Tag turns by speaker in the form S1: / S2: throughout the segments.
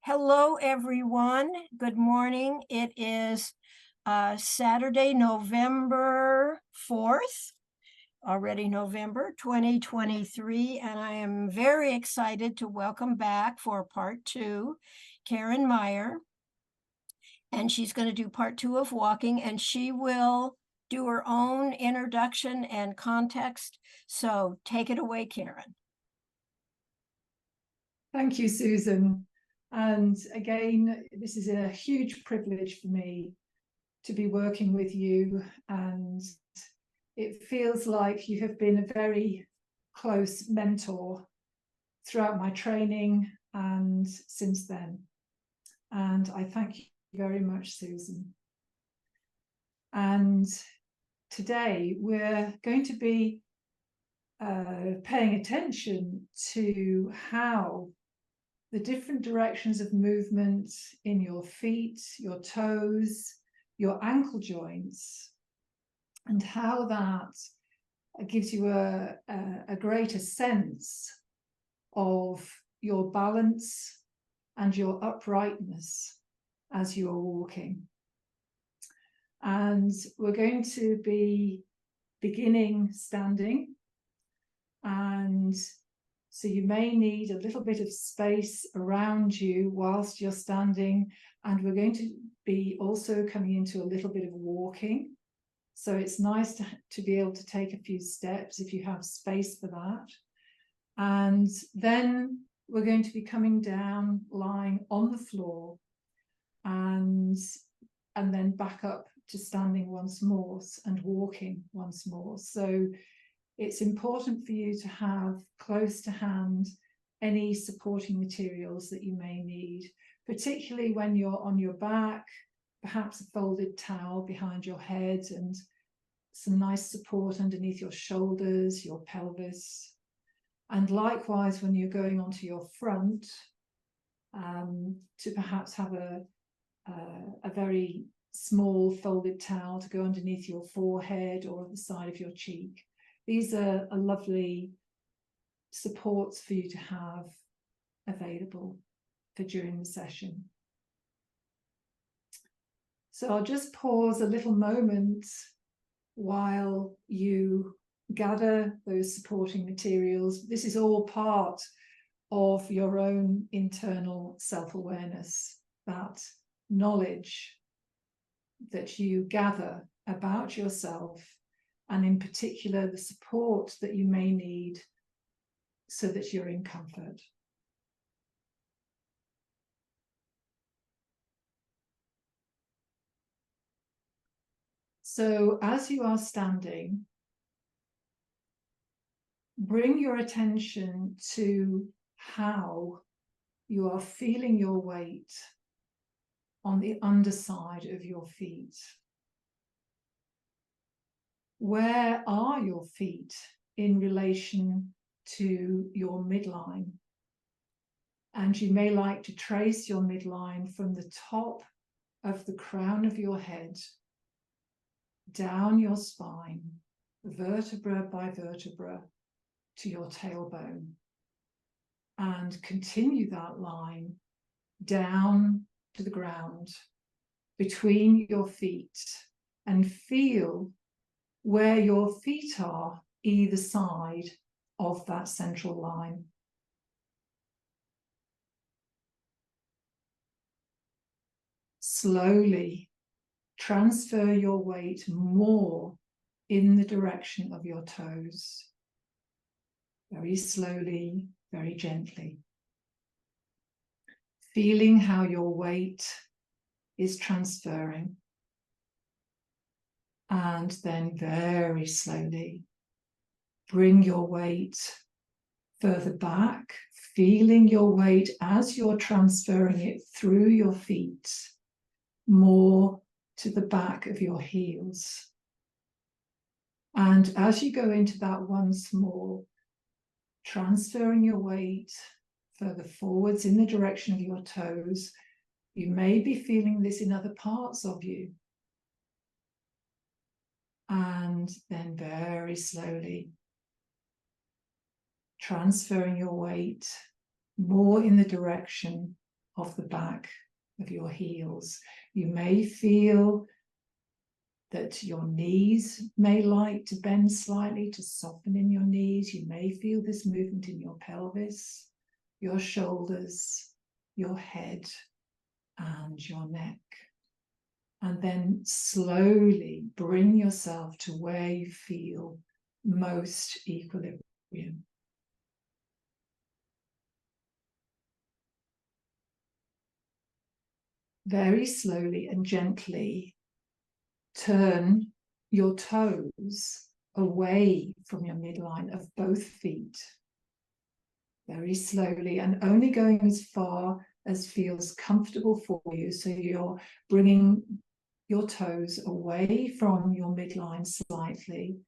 S1: Hello, everyone. Good morning. It is Saturday, November 4th, already November 2023, and I am very excited to welcome back for part 2, Karen Meyer. And she's going to do part 2 of walking, and she will do her own introduction and context. So take it away, Karen.
S2: Thank you, Susan. And again, this is a huge privilege for me to be working with you. And it feels like you have been a very close mentor throughout my training and since then. And I thank you very much, Susan. And today we're going to be paying attention to how the different directions of movement in your feet, your toes, your ankle joints, and how that gives you a greater sense of your balance and your uprightness as you are walking. And we're going to be beginning standing, and so you may need a little bit of space around you whilst you're standing, and we're going to be also coming into a little bit of walking. So it's nice to be able to take a few steps if you have space for that. And then we're going to be coming down, lying on the floor, and then back up to standing once more and walking once more. So it's important for you to have close to hand any supporting materials that you may need, particularly when you're on your back, perhaps a folded towel behind your head and some nice support underneath your shoulders, your pelvis. And likewise, when you're going onto your front, to perhaps have a very small folded towel to go underneath your forehead or the side of your cheek. These are lovely supports for you to have available for during the session. So I'll just pause a little moment while you gather those supporting materials. This is all part of your own internal self-awareness, that knowledge that you gather about yourself, and in particular the support that you may need so that you're in comfort. So as you are standing, bring your attention to how you are feeling your weight on the underside of your feet. Where are your feet in relation to your midline? And you may like to trace your midline from the top of the crown of your head down your spine, vertebra by vertebra, to your tailbone, and continue that line down to the ground between your feet, and feel where your feet are either side of that central line. Slowly transfer your weight more in the direction of your toes. Very slowly, very gently. Feeling how your weight is transferring. And then very slowly bring your weight further back, feeling your weight as you're transferring it through your feet, more to the back of your heels. And as you go into that once more, transferring your weight further forwards in the direction of your toes, you may be feeling this in other parts of you. And then very slowly transferring your weight more in the direction of the back of your heels. You may feel that your knees may like to bend slightly, to soften in your knees. You may feel this movement in your pelvis, your shoulders, your head, and your neck. And then slowly bring yourself to where you feel most equilibrium. Very slowly and gently turn your toes away from your midline of both feet. Very slowly, and only going as far as feels comfortable for you. So you're bringing your toes away from your midline slightly,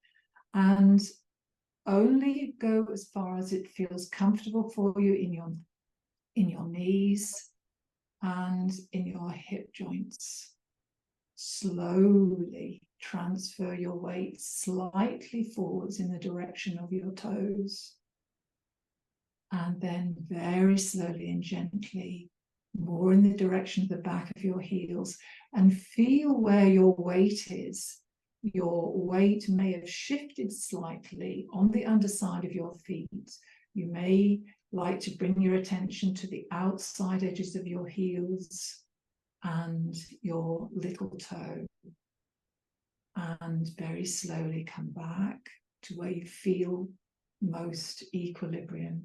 S2: and only go as far as it feels comfortable for you in your knees and in your hip joints. Slowly transfer your weight slightly forwards in the direction of your toes. And then very slowly and gently, more in the direction of the back of your heels, and feel where your weight is. Your weight may have shifted slightly on the underside of your feet. You may like to bring your attention to the outside edges of your heels and your little toe. And very slowly come back to where you feel most equilibrium.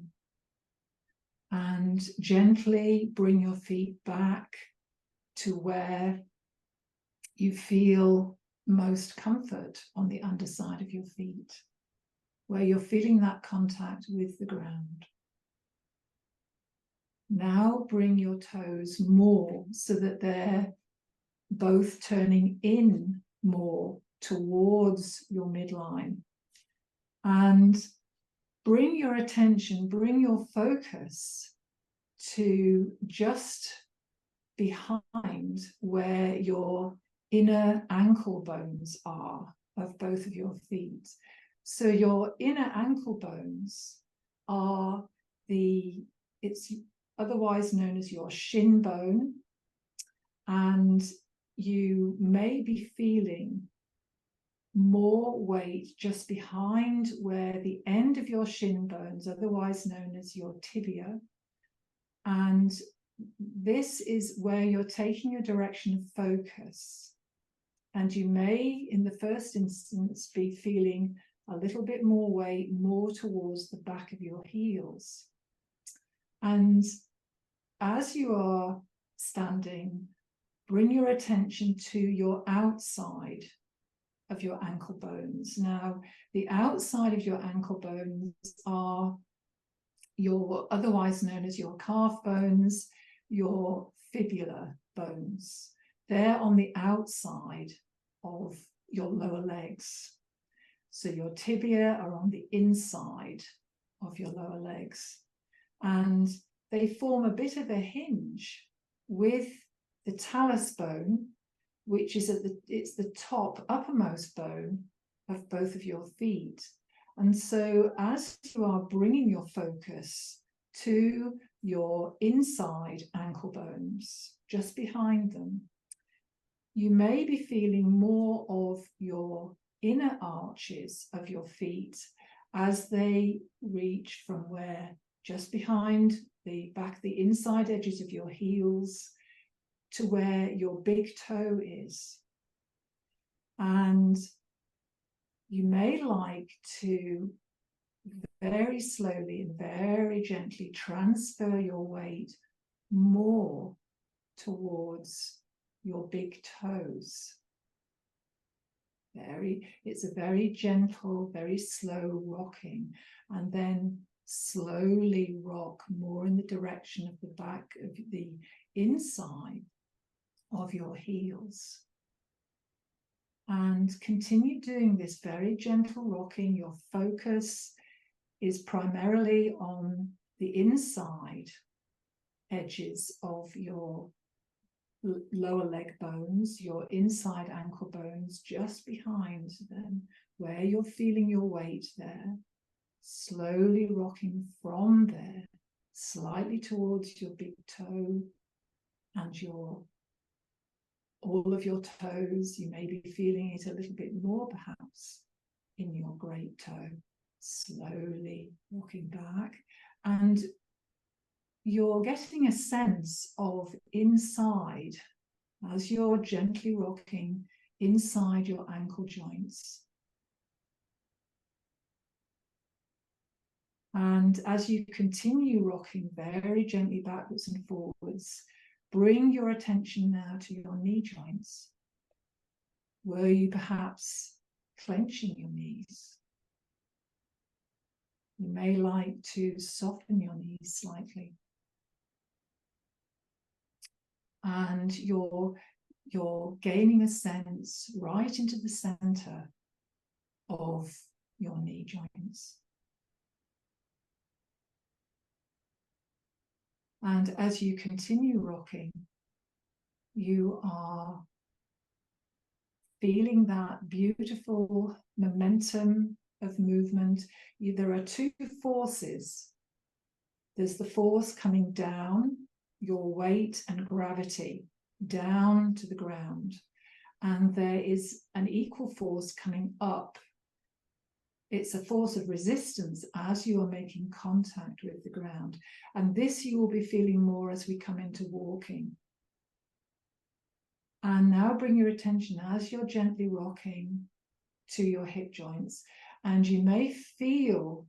S2: And gently bring your feet back to where you feel most comfort on the underside of your feet, where you're feeling that contact with the ground. Now bring your toes more so that they're both turning in more towards your midline. And bring your attention, bring your focus to just behind where your inner ankle bones are of both of your feet. So your inner ankle bones are it's otherwise known as your shin bone, and you may be feeling more weight just behind where the end of your shin bones, otherwise known as your tibia. And this is where you're taking your direction of focus. And you may, in the first instance, be feeling a little bit more weight, more towards the back of your heels. And as you are standing, bring your attention to your outside of your ankle bones. Now, the outside of your ankle bones are your, otherwise known as your calf bones, your fibula bones. They're on the outside of your lower legs. So your tibia are on the inside of your lower legs. And they form a bit of a hinge with the talus bone, which is it's the top uppermost bone of both of your feet. And so as you are bringing your focus to your inside ankle bones, just behind them, you may be feeling more of your inner arches of your feet as they reach from where just behind the back, the inside edges of your heels, to where your big toe is. And you may like to very slowly and very gently transfer your weight more towards your big toes. It's a very gentle, very slow rocking, and then slowly rock more in the direction of the back of the inside of your heels. And continue doing this very gentle rocking. Your focus is primarily on the inside edges of your lower leg bones, your inside ankle bones, just behind them, where you're feeling your weight there. Slowly rocking from there, slightly towards your big toe, and all of your toes. You may be feeling it a little bit more perhaps in your great toe. Slowly walking back, and you're getting a sense of inside as you're gently rocking inside your ankle joints. And as you continue rocking very gently backwards and forwards, bring your attention now to your knee joints. Were you perhaps clenching your knees? You may like to soften your knees slightly. And you're gaining a sense right into the center of your knee joints. And as you continue rocking, you are feeling that beautiful momentum of movement. There are two forces. There's the force coming down, your weight and gravity, down to the ground. And there is an equal force coming up. It's a force of resistance as you are making contact with the ground. And this you will be feeling more as we come into walking. And now bring your attention as you're gently rocking to your hip joints. And you may feel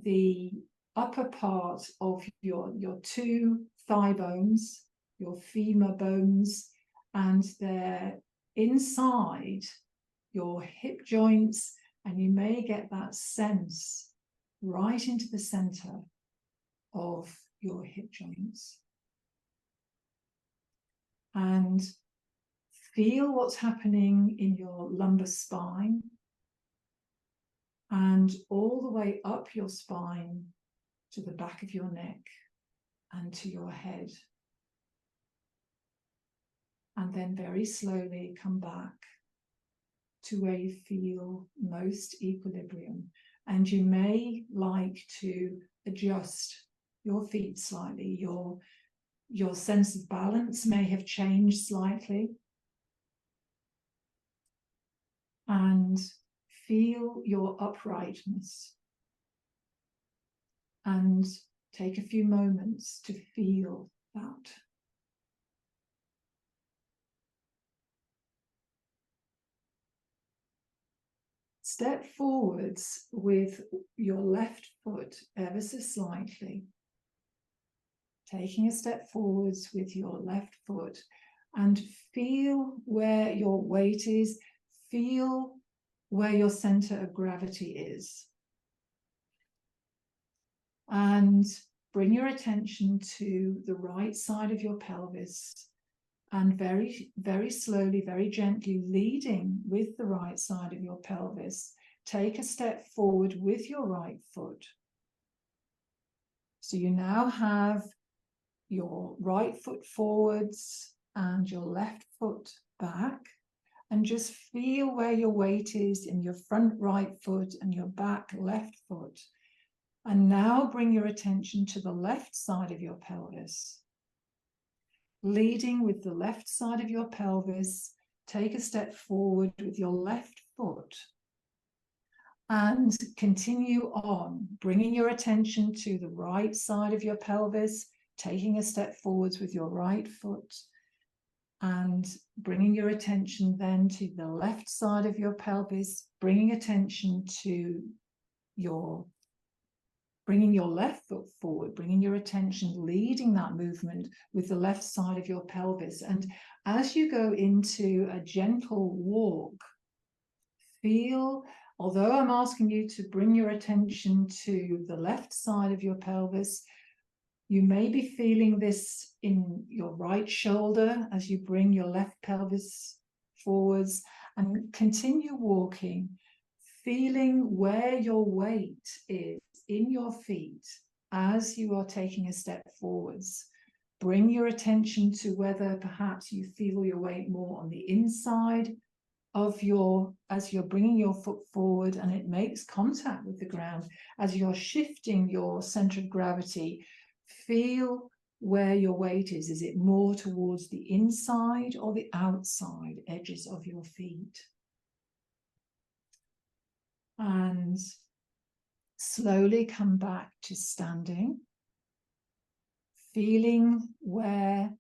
S2: the upper part of your two thigh bones, your femur bones, and they're inside your hip joints. And you may get that sense right into the center of your hip joints. And feel what's happening in your lumbar spine and all the way up your spine to the back of your neck and to your head. And then very slowly come back to where you feel most equilibrium. And you may like to adjust your feet slightly. Your sense of balance may have changed slightly. And feel your uprightness. And take a few moments to feel that. Step forwards with your left foot ever so slightly. Taking a step forwards with your left foot and feel where your weight is. Feel where your center of gravity is. And bring your attention to the right side of your pelvis. And very, very slowly, very gently, leading with the right side of your pelvis, take a step forward with your right foot. So you now have your right foot forwards and your left foot back. And just feel where your weight is in your front right foot and your back left foot. And now bring your attention to the left side of your pelvis. Leading with the left side of your pelvis, take a step forward with your left foot. And continue on, bringing your attention to the right side of your pelvis, taking a step forwards with your right foot. And bringing your attention then to the left side of your pelvis, bringing attention to bringing your left foot forward, bringing your attention, leading that movement with the left side of your pelvis. And as you go into a gentle walk, feel, although I'm asking you to bring your attention to the left side of your pelvis, you may be feeling this in your right shoulder as you bring your left pelvis forwards, and continue walking, feeling where your weight is in your feet as you are taking a step forwards. Bring your attention to whether perhaps you feel your weight more on the inside of as you're bringing your foot forward and it makes contact with the ground. As you're shifting your center of gravity, feel where your weight is. Is it more towards the inside or the outside edges of your feet? And slowly come back to standing, feeling where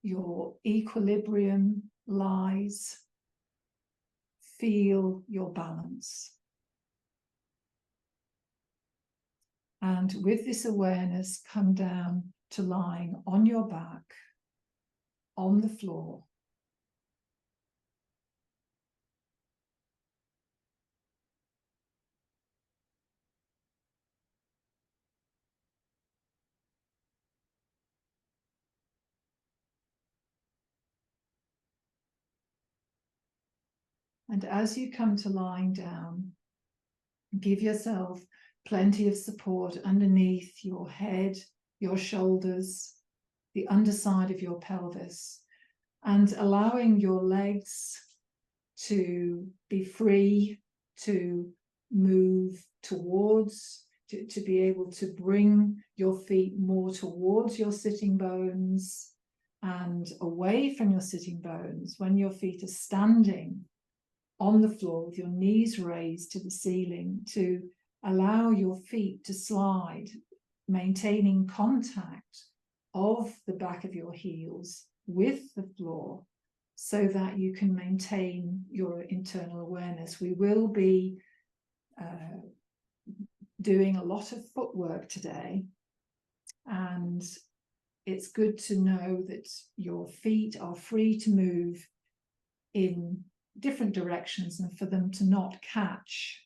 S2: your equilibrium lies. Feel your balance. And with this awareness, come down to lying on your back, on the floor. And as you come to lying down, give yourself plenty of support underneath your head, your shoulders, the underside of your pelvis, and allowing your legs to be free to move towards, to be able to bring your feet more towards your sitting bones and away from your sitting bones when your feet are standing on the floor with your knees raised to the ceiling, to allow your feet to slide, maintaining contact of the back of your heels with the floor so that you can maintain your internal awareness. We will be doing a lot of footwork today, and it's good to know that your feet are free to move in different directions and for them to not catch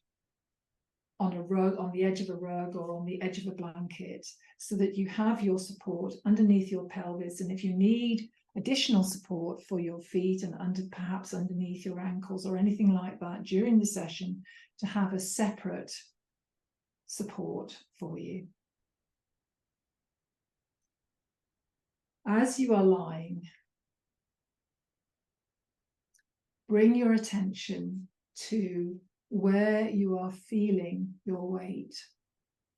S2: on a rug, on the edge of a rug or on the edge of a blanket, so that you have your support underneath your pelvis. And if you need additional support for your feet and perhaps underneath your ankles or anything like that during the session, to have a separate support for you. As you are lying, bring your attention to where you are feeling your weight,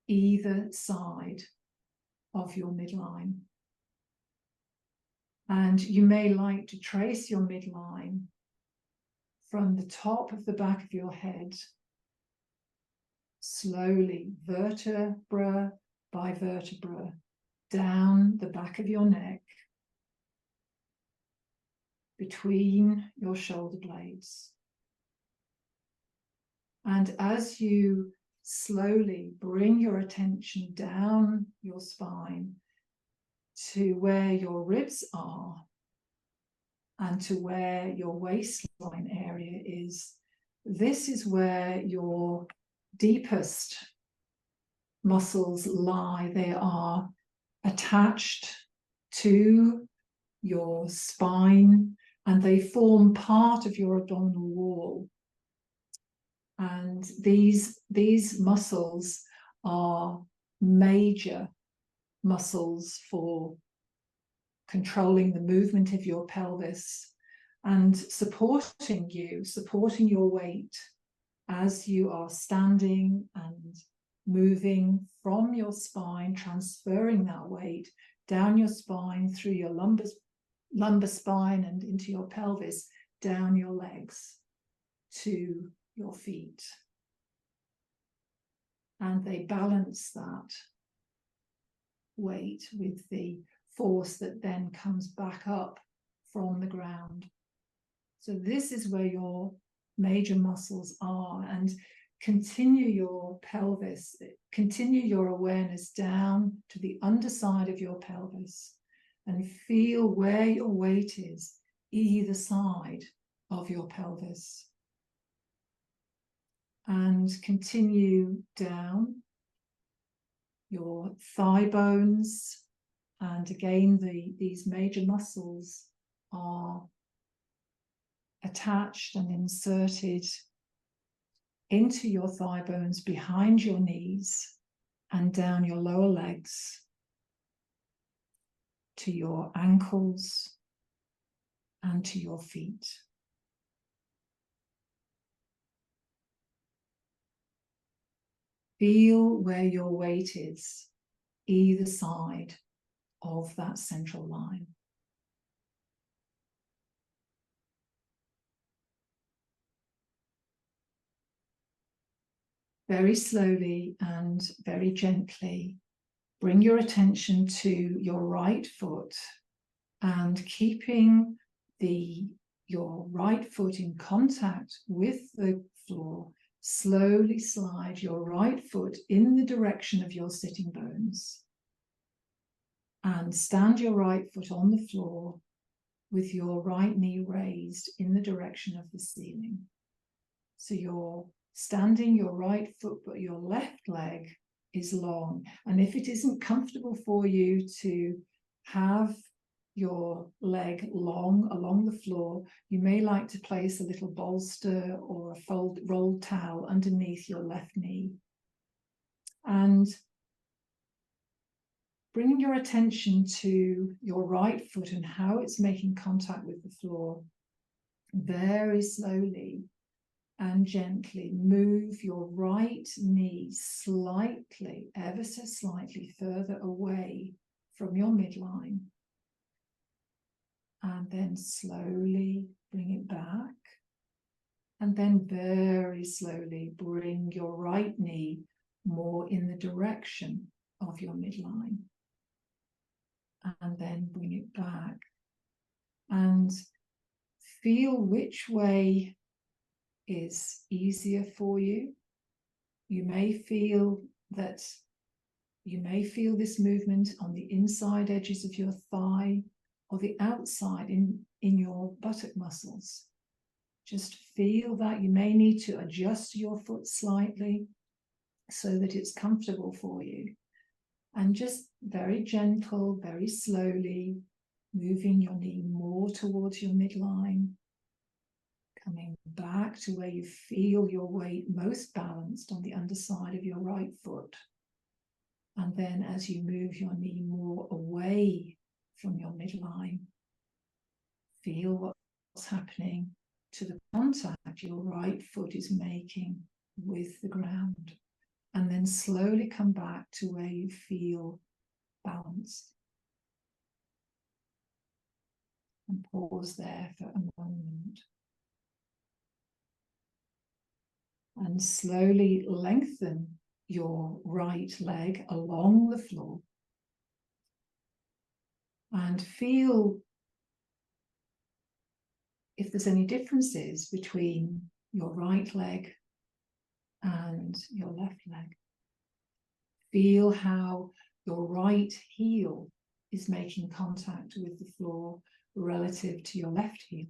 S2: either side of your midline. And you may like to trace your midline from the top of the back of your head, slowly, vertebra by vertebra, down the back of your neck, between your shoulder blades. And as you slowly bring your attention down your spine to where your ribs are and to where your waistline area is, this is where your deepest muscles lie. They are attached to your spine and they form part of your abdominal wall. And these muscles are major muscles for controlling the movement of your pelvis and supporting your weight as you are standing and moving from your spine, transferring that weight down your spine, through your lumbar spine and into your pelvis, down your legs to your feet. And they balance that weight with the force that then comes back up from the ground. So this is where your major muscles are, and continue your pelvis, continue your awareness down to the underside of your pelvis and feel where your weight is either side of your pelvis. And continue down your thigh bones. And again, these major muscles are attached and inserted into your thigh bones behind your knees and down your lower legs to your ankles and to your feet. Feel where your weight is, either side of that central line. Very slowly and very gently, bring your attention to your right foot and keeping your right foot in contact with the floor, slowly slide your right foot in the direction of your sitting bones and stand your right foot on the floor with your right knee raised in the direction of the ceiling. So you're standing your right foot, but your left leg is long. And if it isn't comfortable for you to have your leg long along the floor, you may like to place a little bolster or a rolled towel underneath your left knee. And bringing your attention to your right foot and how it's making contact with the floor, very slowly and gently move your right knee slightly, ever so slightly further away from your midline. And then slowly bring it back. And then very slowly bring your right knee more in the direction of your midline. And then bring it back. And feel which way is easier for you. You may feel this movement on the inside edges of your thigh or the outside in your buttock muscles. Just feel that. You may need to adjust your foot slightly so that it's comfortable for you. And just very gentle, very slowly, moving your knee more towards your midline, coming back to where you feel your weight most balanced on the underside of your right foot. And then as you move your knee more away from your midline, feel what's happening to the contact your right foot is making with the ground. And then slowly come back to where you feel balanced. And pause there for a moment. And slowly lengthen your right leg along the floor. And feel if there's any differences between your right leg and your left leg. Feel how your right heel is making contact with the floor relative to your left heel.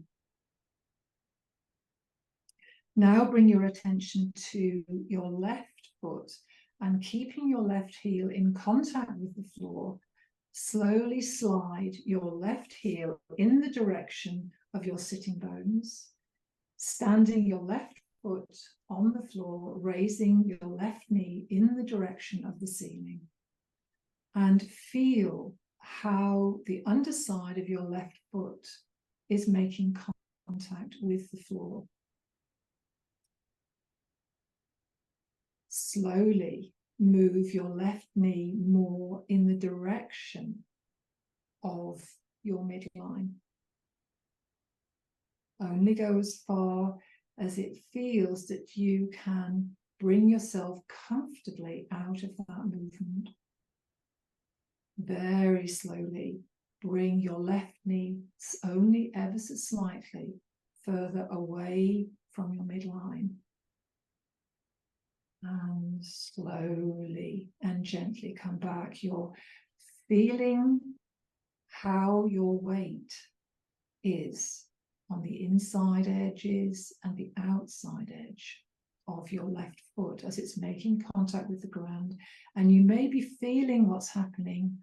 S2: Now bring your attention to your left foot and keeping your left heel in contact with the floor, slowly slide your left heel in the direction of your sitting bones, standing your left foot on the floor, raising your left knee in the direction of the ceiling. And feel how the underside of your left foot is making contact with the floor. Slowly move your left knee more in the direction of your midline. Only go as far as it feels that you can bring yourself comfortably out of that movement. Very slowly bring your left knee only ever so slightly further away from your midline. And slowly and gently come back. You're feeling how your weight is on the inside edges and the outside edge of your left foot as it's making contact with the ground. And you may be feeling what's happening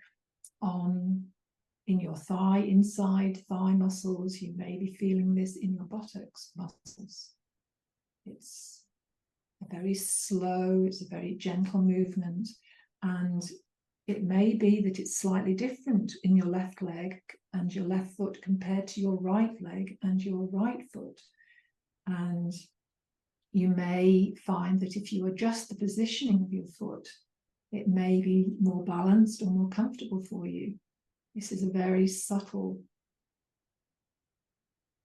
S2: in your thigh, inside thigh muscles. You may be feeling this in your buttocks muscles. It's a very slow, it's a very gentle movement, and it may be that it's slightly different in your left leg and your left foot compared to your right leg and your right foot. And you may find that if you adjust the positioning of your foot, it may be more balanced or more comfortable for you. This is a very subtle,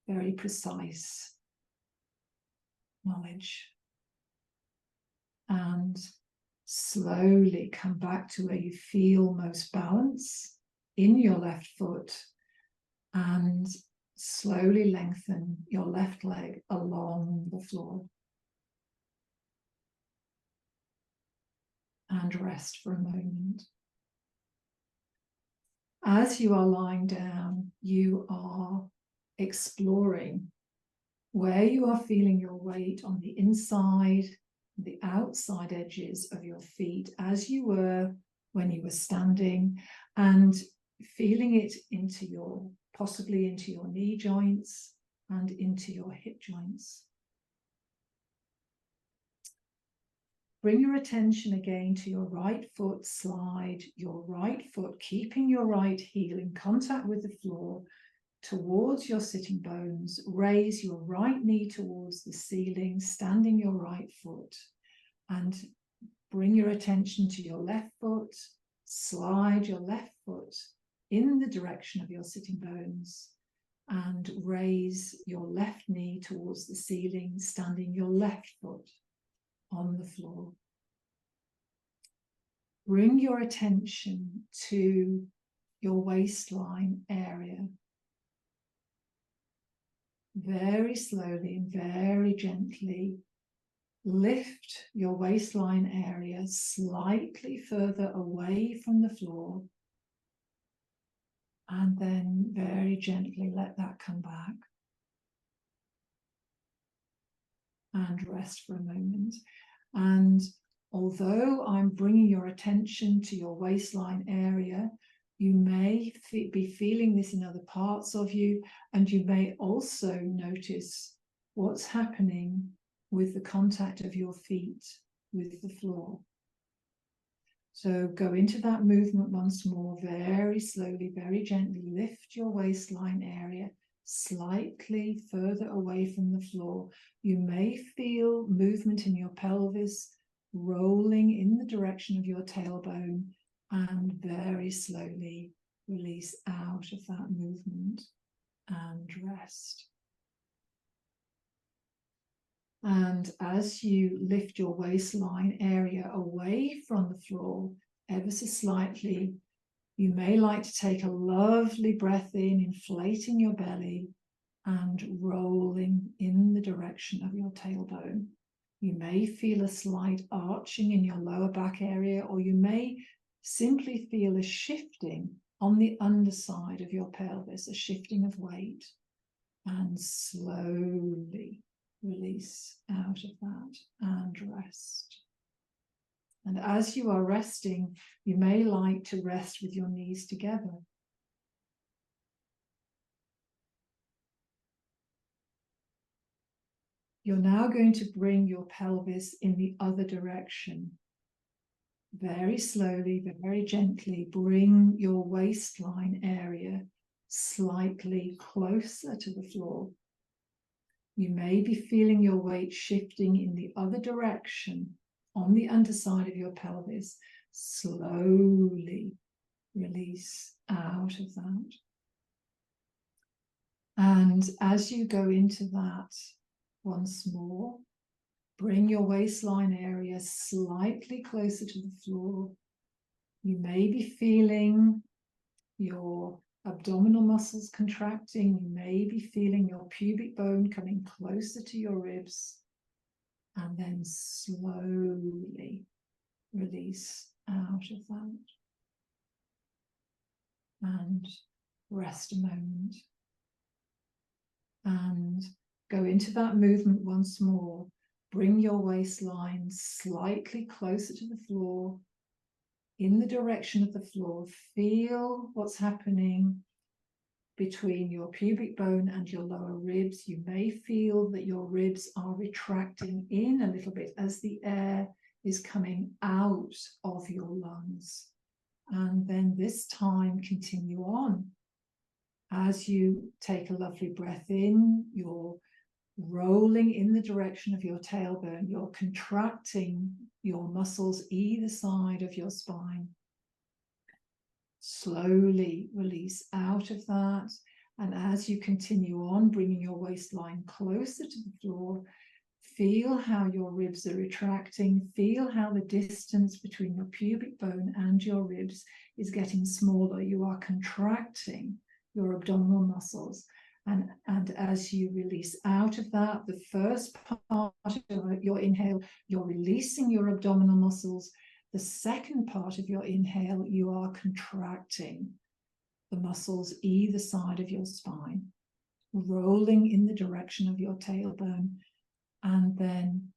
S2: very precise knowledge. And slowly come back to where you feel most balance in your left foot, and slowly lengthen your left leg along the floor. And rest for a moment. As you are lying down, you are exploring where you are feeling your weight on the inside, the outside edges of your feet, as you were when you were standing, and feeling it into your, possibly into your knee joints and into your hip joints. Bring your attention again to your right foot, slide your right foot, keeping your right heel in contact with the floor towards your sitting bones. Raise your right knee towards the ceiling, standing your right foot, and bring your attention to your left foot. Slide your left foot in the direction of your sitting bones and raise your left knee towards the ceiling, standing your left foot on the floor. Bring your attention to your waistline area. Very slowly and very gently lift your waistline area slightly further away from the floor, and then very gently let that come back. And rest for a moment. And although I'm bringing your attention to your waistline area, you may be feeling this in other parts of you, and you may also notice what's happening with the contact of your feet with the floor. So go into that movement once more, very slowly, very gently. Lift your waistline area slightly further away from the floor. You may feel movement in your pelvis rolling in the direction of your tailbone, and very slowly release out of that movement and rest. And as you lift your waistline area away from the floor ever so slightly, you may like to take a lovely breath in, inflating your belly and rolling in the direction of your tailbone. You may feel a slight arching in your lower back area, or you may simply feel a shifting on the underside of your pelvis, a shifting of weight, and slowly release out of that and rest. And as you are resting, you may like to rest with your knees together. You're now going to bring your pelvis in the other direction. Very slowly, very gently, bring your waistline area slightly closer to the floor. You may be feeling your weight shifting in the other direction on the underside of your pelvis. Slowly release out of that. And as you go into that once more, bring your waistline area slightly closer to the floor. You may be feeling your abdominal muscles contracting. You may be feeling your pubic bone coming closer to your ribs. And then slowly release out of that. And rest a moment. And go into that movement once more. Bring your waistline slightly closer to the floor, in the direction of the floor. Feel what's happening between your pubic bone and your lower ribs. You may feel that your ribs are retracting in a little bit as the air is coming out of your lungs. And then this time continue on. As you take a lovely breath in, you're rolling in the direction of your tailbone. You're contracting your muscles either side of your spine. Slowly release out of that. And as you continue on, bringing your waistline closer to the floor, feel how your ribs are retracting. Feel how the distance between your pubic bone and your ribs is getting smaller. You are contracting your abdominal muscles. And as you release out of that, the first part of your inhale, you're releasing your abdominal muscles. The second part of your inhale, you are contracting the muscles either side of your spine, rolling in the direction of your tailbone. And then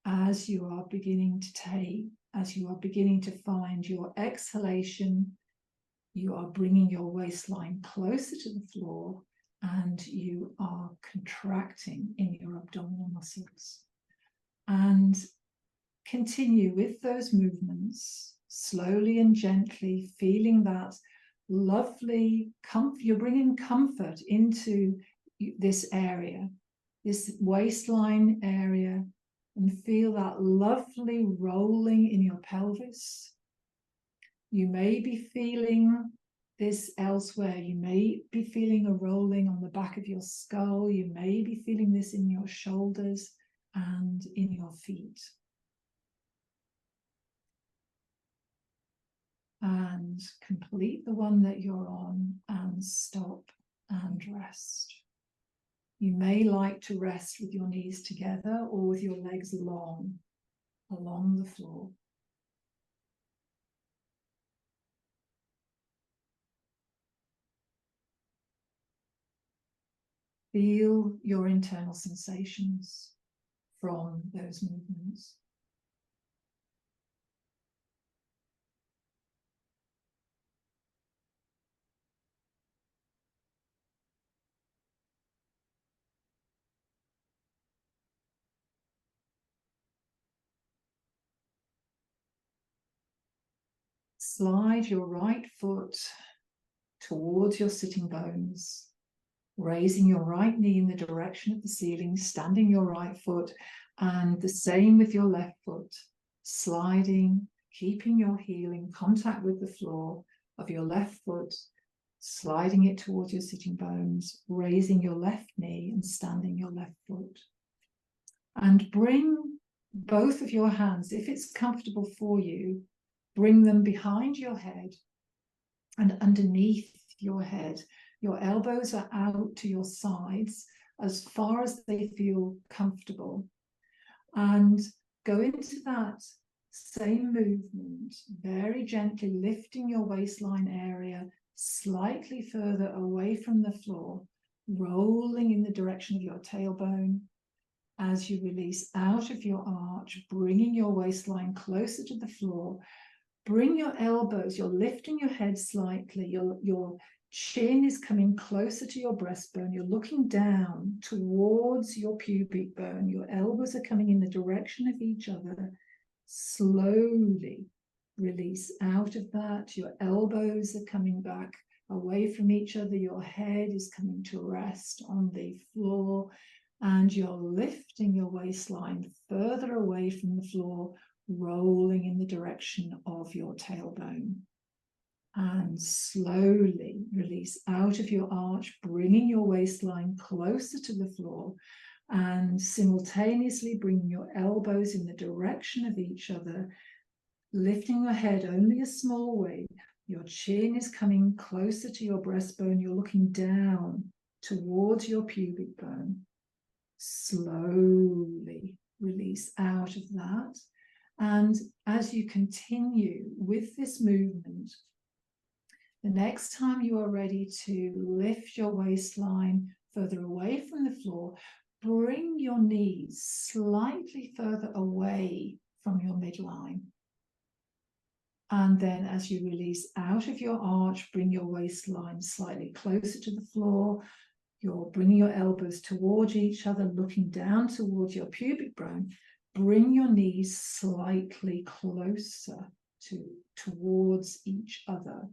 S2: as you are beginning to find your exhalation, you are bringing your waistline closer to the floor and you are contracting in your abdominal muscles. And continue with those movements, slowly and gently, feeling that lovely comfort. You're bringing comfort into this area, this waistline area, and feel that lovely rolling in your pelvis. You may be feeling this elsewhere. You may be feeling a rolling on the back of your skull. You may be feeling this in your shoulders and in your feet. And complete the one that you're on and stop and rest. You may like to rest with your knees together or with your legs long along the floor. Feel your internal sensations from those movements. Slide your right foot towards your sitting bones, raising your right knee in the direction of the ceiling, standing your right foot, and the same with your left foot, sliding, keeping your heel in contact with the floor of your left foot, sliding it towards your sitting bones, raising your left knee and standing your left foot. And bring both of your hands, if it's comfortable for you, bring them behind your head and underneath your head. Your elbows are out to your sides as far as they feel comfortable. And go into that same movement, very gently lifting your waistline area slightly further away from the floor, rolling in the direction of your tailbone. As you release out of your arch, bringing your waistline closer to the floor, bring your elbows, you're lifting your head slightly, your chin is coming closer to your breastbone, you're looking down towards your pubic bone, your elbows are coming in the direction of each other. Slowly release out of that, your elbows are coming back away from each other, your head is coming to rest on the floor, and you're lifting your waistline further away from the floor, rolling in the direction of your tailbone. And slowly release out of your arch, bringing your waistline closer to the floor and simultaneously bringing your elbows in the direction of each other, lifting your head only a small way. Your chin is coming closer to your breastbone. You're looking down towards your pubic bone. Slowly release out of that. And as you continue with this movement, the next time you are ready to lift your waistline further away from the floor, bring your knees slightly further away from your midline. And then as you release out of your arch, bring your waistline slightly closer to the floor. You're bringing your elbows towards each other, looking down towards your pubic bone. Bring your knees slightly closer towards each other.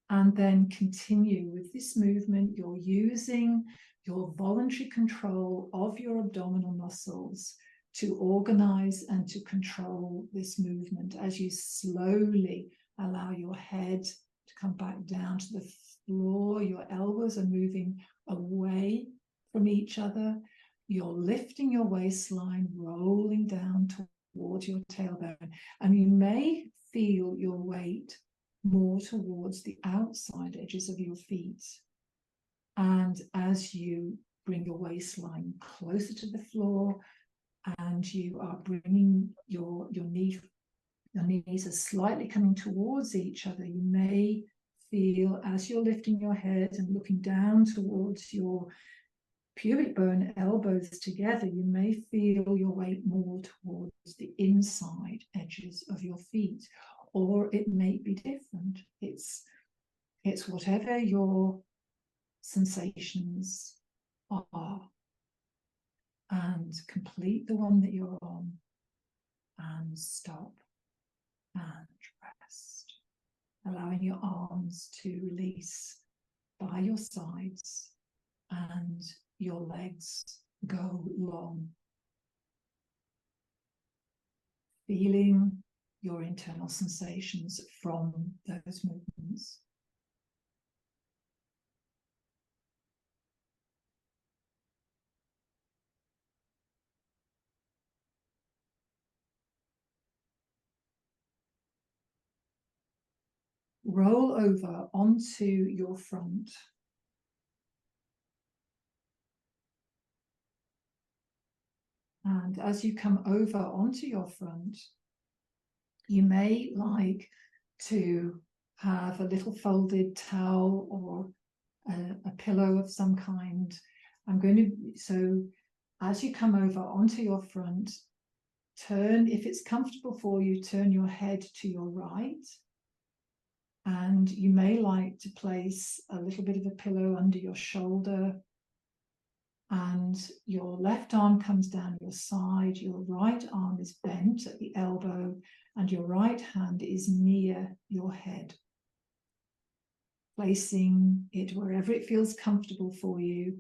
S2: And then continue with this movement. You're using your voluntary control of your abdominal muscles to organize and to control this movement as you slowly allow your head to come back down to the floor. Your elbows are moving away from each other. You're lifting your waistline, rolling down towards your tailbone. And you may feel your weight more towards the outside edges of your feet. And as you bring your waistline closer to the floor and you are bringing your knees are slightly coming towards each other, you may feel as you're lifting your head and looking down towards your pubic bone, elbows together, you may feel your weight more towards the inside edges of your feet, or it may be different. It's whatever your sensations are, and complete the one that you're on and stop and rest, allowing your arms to release by your sides and your legs go long, feeling your internal sensations from those movements. Roll over onto your front. And as you come over onto your front, you may like to have a little folded towel or a pillow of some kind. So as you come over onto your front, turn, if it's comfortable for you, turn your head to your right. And you may like to place a little bit of a pillow under your shoulder, and your left arm comes down your side, your right arm is bent at the elbow, and your right hand is near your head. Placing it wherever it feels comfortable for you,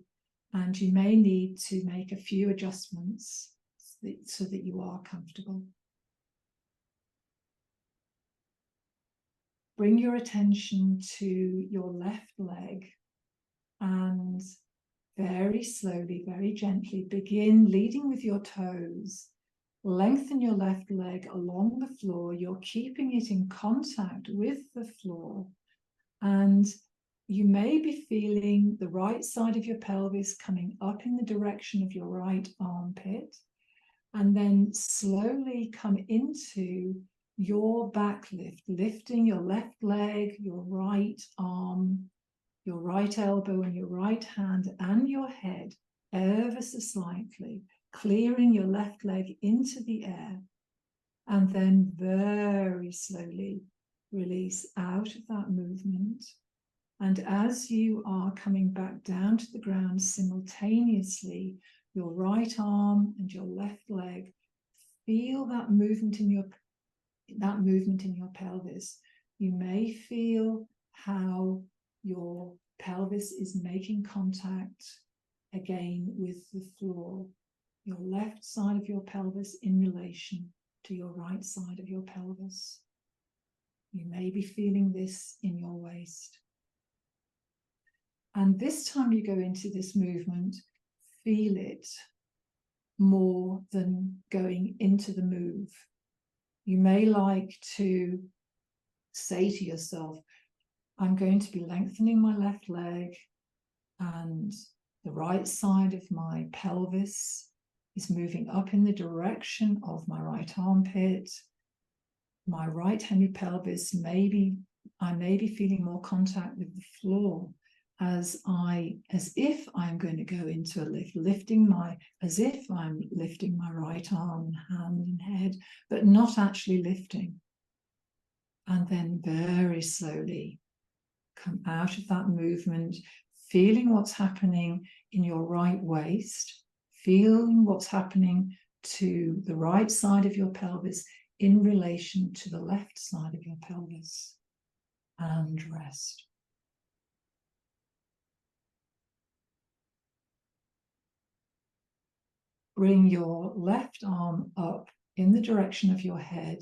S2: and you may need to make a few adjustments so that you are comfortable. Bring your attention to your left leg and very slowly, very gently begin leading with your toes. Lengthen your left leg along the floor. You're keeping it in contact with the floor. And you may be feeling the right side of your pelvis coming up in the direction of your right armpit. And then slowly come into your back lift, lifting your left leg, your right arm, your right elbow and your right hand and your head ever so slightly, clearing your left leg into the air, and then very slowly release out of that movement. And as you are coming back down to the ground simultaneously, your right arm and your left leg, feel that movement in your pelvis. You may feel how your pelvis is making contact again with the floor. Your left side of your pelvis in relation to your right side of your pelvis. You may be feeling this in your waist. And this time you go into this movement, feel it more than going into the move. You may like to say to yourself, I'm going to be lengthening my left leg, and the right side of my pelvis is moving up in the direction of my right armpit. My right hemipelvis, I may be feeling more contact with the floor as if I'm going to go into a lift, as if I'm lifting my right arm, hand and head, but not actually lifting. And then very slowly come out of that movement, feeling what's happening in your right waist, feeling what's happening to the right side of your pelvis in relation to the left side of your pelvis, and rest. Bring your left arm up in the direction of your head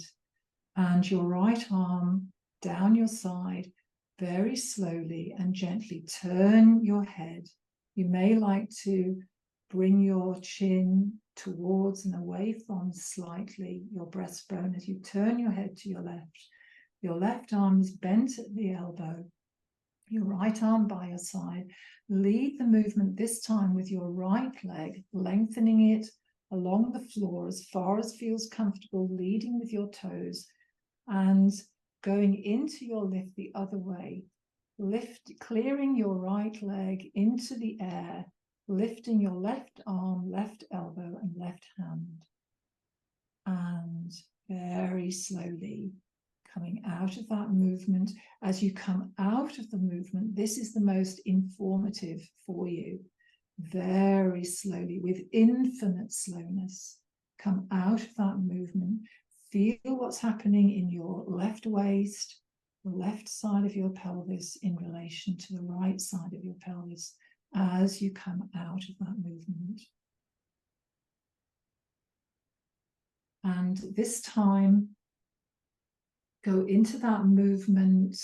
S2: and your right arm down your side, very slowly and gently turn your head. You may like to bring your chin towards and away from slightly your breastbone as you turn your head to your left. Your left arm is bent at the elbow, your right arm by your side. Lead the movement this time with your right leg, lengthening it along the floor as far as feels comfortable, leading with your toes and going into your lift the other way. Lift, clearing your right leg into the air, lifting your left arm, left elbow, and left hand. And very slowly coming out of that movement. As you come out of the movement, this is the most informative for you. Very slowly, with infinite slowness, come out of that movement. Feel what's happening in your left waist, the left side of your pelvis in relation to the right side of your pelvis as you come out of that movement. And this time, go into that movement,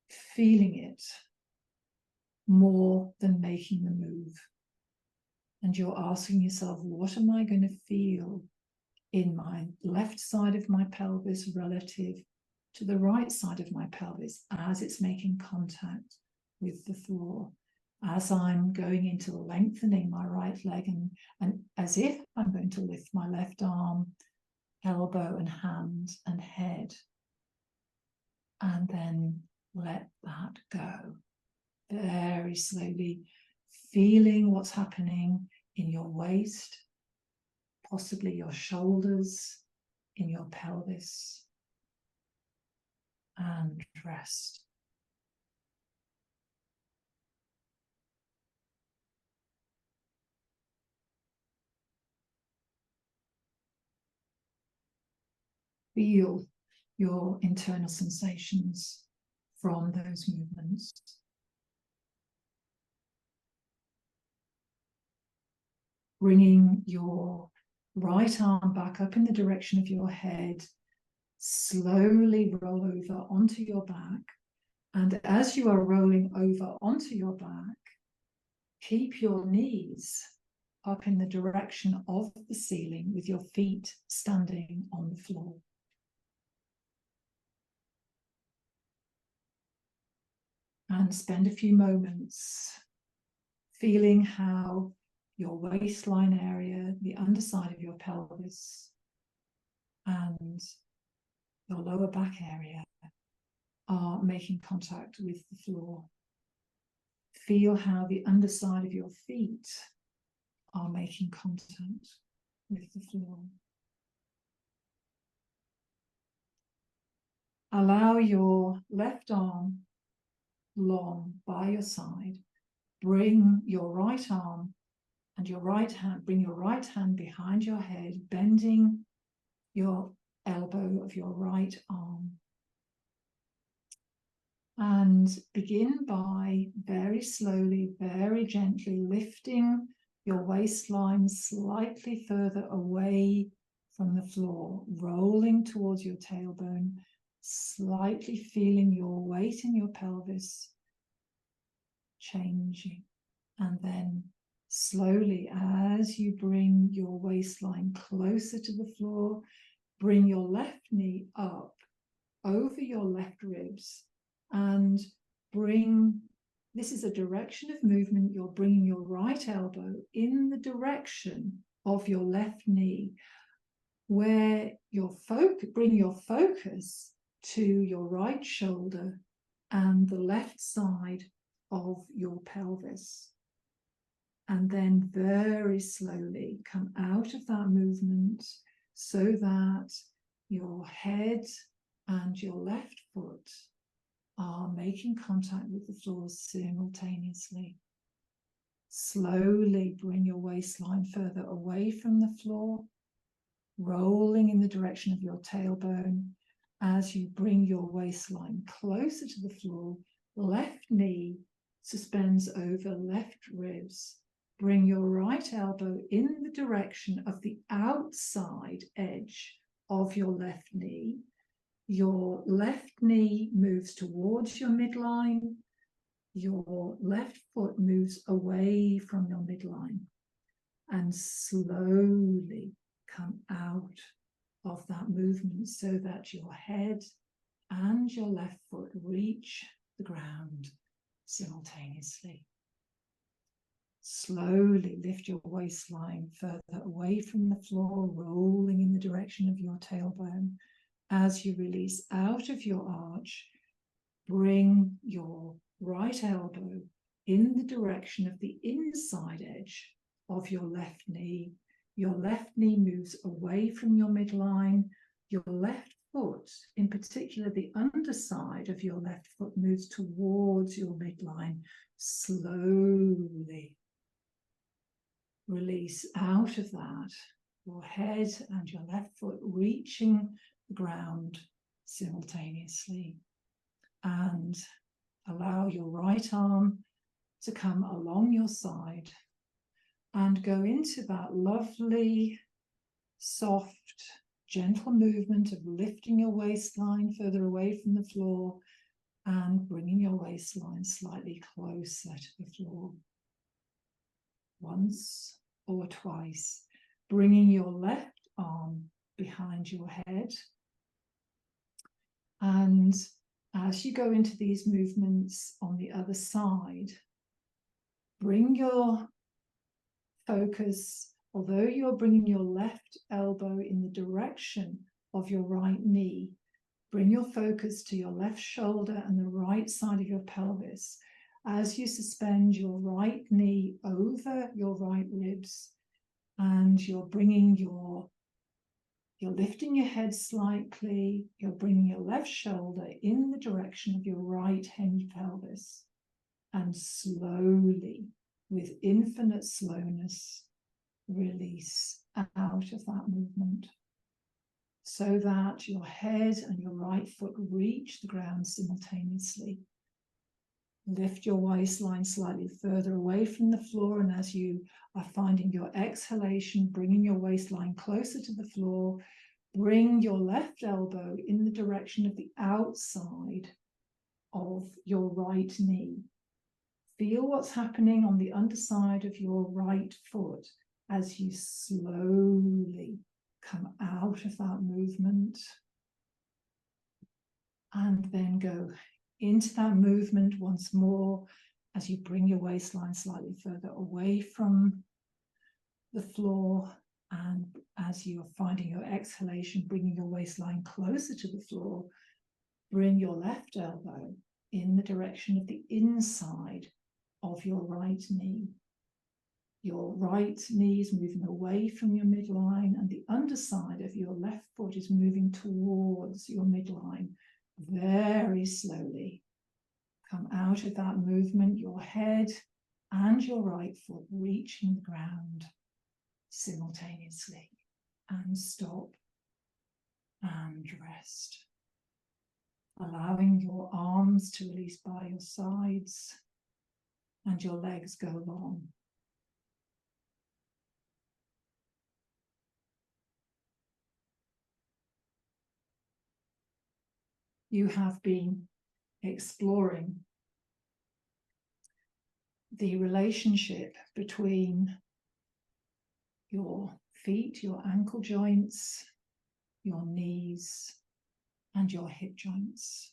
S2: feeling it more than making the move. And you're asking yourself, what am I going to feel in my left side of my pelvis relative to the right side of my pelvis as it's making contact with the floor, as I'm going into lengthening my right leg and as if I'm going to lift my left arm, elbow and hand and head, and then let that go very slowly, feeling what's happening in your waist, possibly your shoulders, in your pelvis, and rest. Feel your internal sensations from those movements. Bringing your right arm back up in the direction of your head, slowly roll over onto your back. And as you are rolling over onto your back, keep your knees up in the direction of the ceiling with your feet standing on the floor. And spend a few moments feeling how your waistline area, the underside of your pelvis, and your lower back area are making contact with the floor. Feel how the underside of your feet are making contact with the floor. Allow your left arm long by your side. Bring your right arm and your right hand, bring your right hand behind your head, bending your elbow of your right arm. And begin by very slowly, very gently lifting your waistline slightly further away from the floor, rolling towards your tailbone, slightly feeling your weight in your pelvis changing. And then slowly, as you bring your waistline closer to the floor, bring your left knee up over your left ribs and bring, this is a direction of movement, you're bringing your right elbow in the direction of your left knee, where bring your focus to your right shoulder and the left side of your pelvis. And then very slowly come out of that movement so that your head and your left foot are making contact with the floor simultaneously. Slowly bring your waistline further away from the floor, rolling in the direction of your tailbone. As you bring your waistline closer to the floor, left knee suspends over left ribs. Bring your right elbow in the direction of the outside edge of your left knee. Your left knee moves towards your midline. Your left foot moves away from your midline. And slowly come out of that movement so that your head and your left foot reach the ground simultaneously. Slowly lift your waistline further away from the floor, rolling in the direction of your tailbone. As you release out of your arch, bring your right elbow in the direction of the inside edge of your left knee. Your left knee moves away from your midline. Your left foot, in particular the underside of your left foot, moves towards your midline. Slowly release out of that. Your head and your left foot reaching the ground simultaneously. And allow your right arm to come along your side and go into that lovely, soft, gentle movement of lifting your waistline further away from the floor and bringing your waistline slightly closer to the floor. Once or twice, bringing your left arm behind your head. And as you go into these movements on the other side, bring your focus, although you're bringing your left elbow in the direction of your right knee, bring your focus to your left shoulder and the right side of your pelvis as you suspend your right knee over your right ribs, and you're lifting your head slightly, you're bringing your left shoulder in the direction of your right hemipelvis, and slowly, with infinite slowness, release out of that movement so that your head and your right foot reach the ground simultaneously. Lift your waistline slightly further away from the floor, and as you are finding your exhalation, bringing your waistline closer to the floor, bring your left elbow in the direction of the outside of your right knee. Feel what's happening on the underside of your right foot as you slowly come out of that movement. And then go into that movement once more as you bring your waistline slightly further away from the floor, and as you're finding your exhalation, bringing your waistline closer to the floor, bring your left elbow in the direction of the inside of your right knee. Your right knee is moving away from your midline, and the underside of your left foot is moving towards your midline. Very slowly come out of that movement, your head and your right foot reaching the ground simultaneously, and stop and rest. Allowing your arms to release by your sides and your legs go long. You have been exploring the relationship between your feet, your ankle joints, your knees, and your hip joints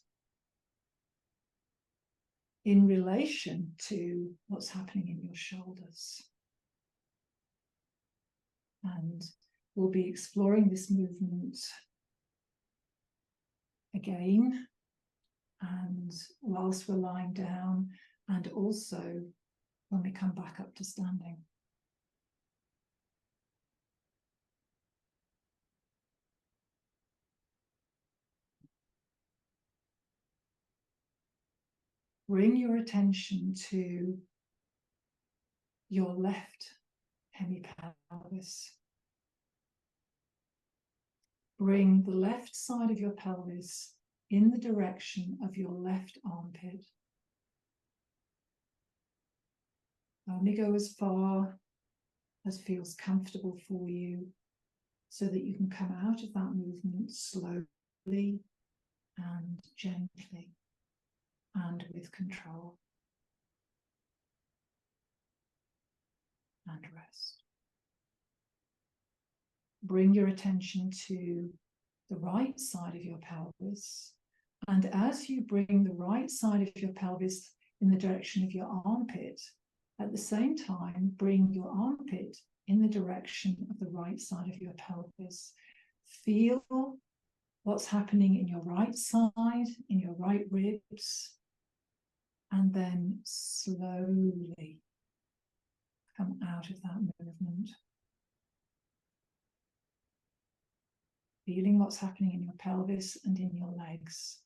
S2: in relation to what's happening in your shoulders. And we'll be exploring this movement again, and whilst we're lying down, and also when we come back up to standing. Bring your attention to your left hemipelvis. Bring the left side of your pelvis in the direction of your left armpit. Only go as far as feels comfortable for you, so that you can come out of that movement slowly and gently and with control. And rest. Bring your attention to the right side of your pelvis. And as you bring the right side of your pelvis in the direction of your armpit, at the same time, bring your armpit in the direction of the right side of your pelvis. Feel what's happening in your right side, in your right ribs, and then slowly come out of that movement. Feeling what's happening in your pelvis and in your legs.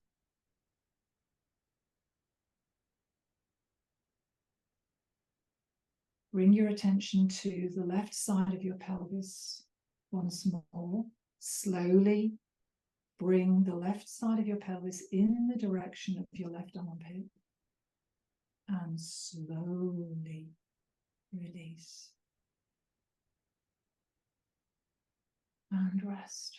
S2: Bring your attention to the left side of your pelvis once more. Slowly bring the left side of your pelvis in the direction of your left armpit. And slowly release. And rest.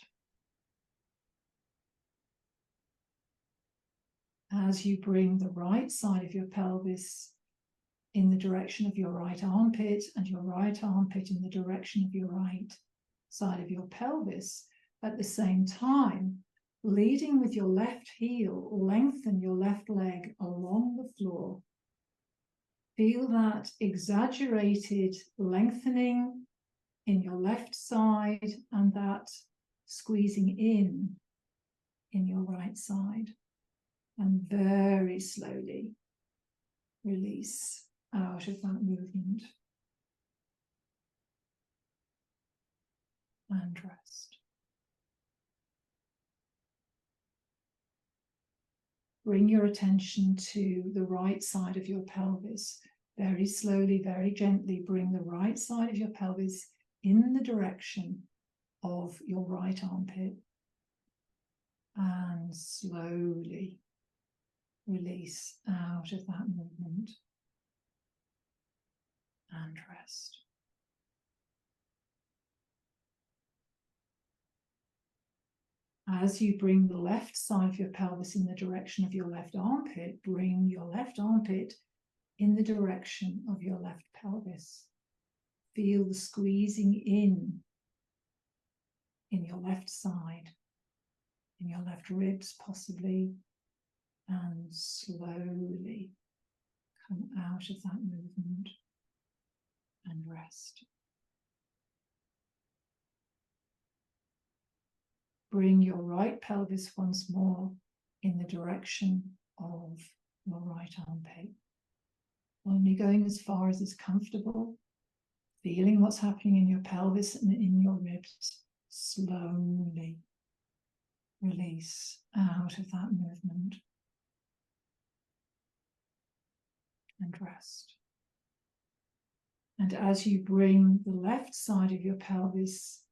S2: As you bring the right side of your pelvis in the direction of your right armpit and your right armpit in the direction of your right side of your pelvis, at the same time, leading with your left heel, lengthen your left leg along the floor. Feel that exaggerated lengthening in your left side and that squeezing in your right side. And very slowly release out of that movement and rest. Bring your attention to the right side of your pelvis. Very slowly, very gently bring the right side of your pelvis in the direction of your right armpit. And slowly release out of that movement and rest. As you bring the left side of your pelvis in the direction of your left armpit, bring your left armpit in the direction of your left pelvis. Feel the squeezing in your left side, in your left ribs possibly, and slowly come out of that movement and rest. Bring your right pelvis once more in the direction of your right armpit. Only going as far as is comfortable, feeling what's happening in your pelvis and in your ribs. Slowly release out of that movement and rest. And as you bring the left side of your pelvis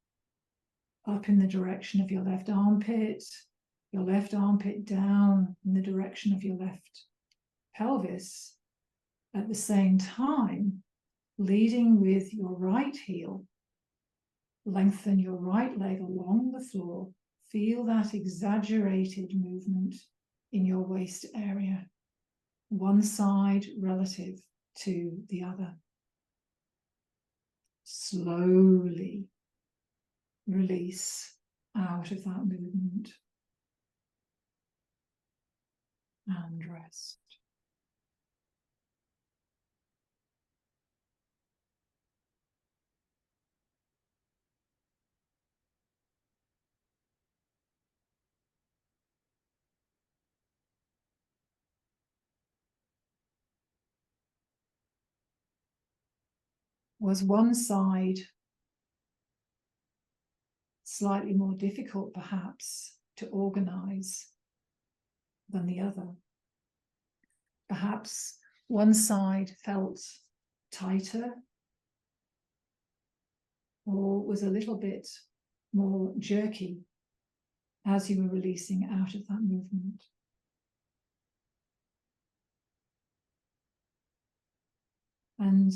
S2: up in the direction of your left armpit down in the direction of your left pelvis, at the same time, leading with your right heel, lengthen your right leg along the floor. Feel that exaggerated movement in your waist area, one side relative to the other. Slowly release out of that movement and rest. Was one side slightly more difficult perhaps to organize than the other? Perhaps one side felt tighter or was a little bit more jerky as you were releasing out of that movement. And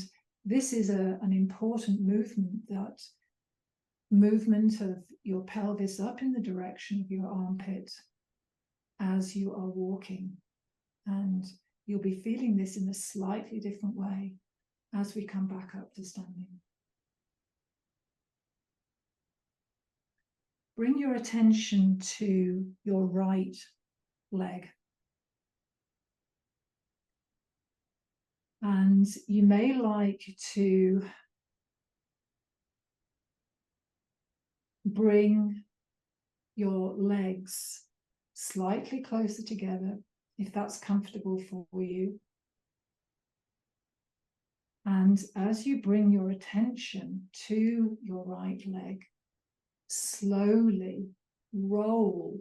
S2: this is an important movement, that movement of your pelvis up in the direction of your armpit as you are walking. And you'll be feeling this in a slightly different way as we come back up to standing. Bring your attention to your right leg. And you may like to bring your legs slightly closer together, if that's comfortable for you. And as you bring your attention to your right leg, slowly roll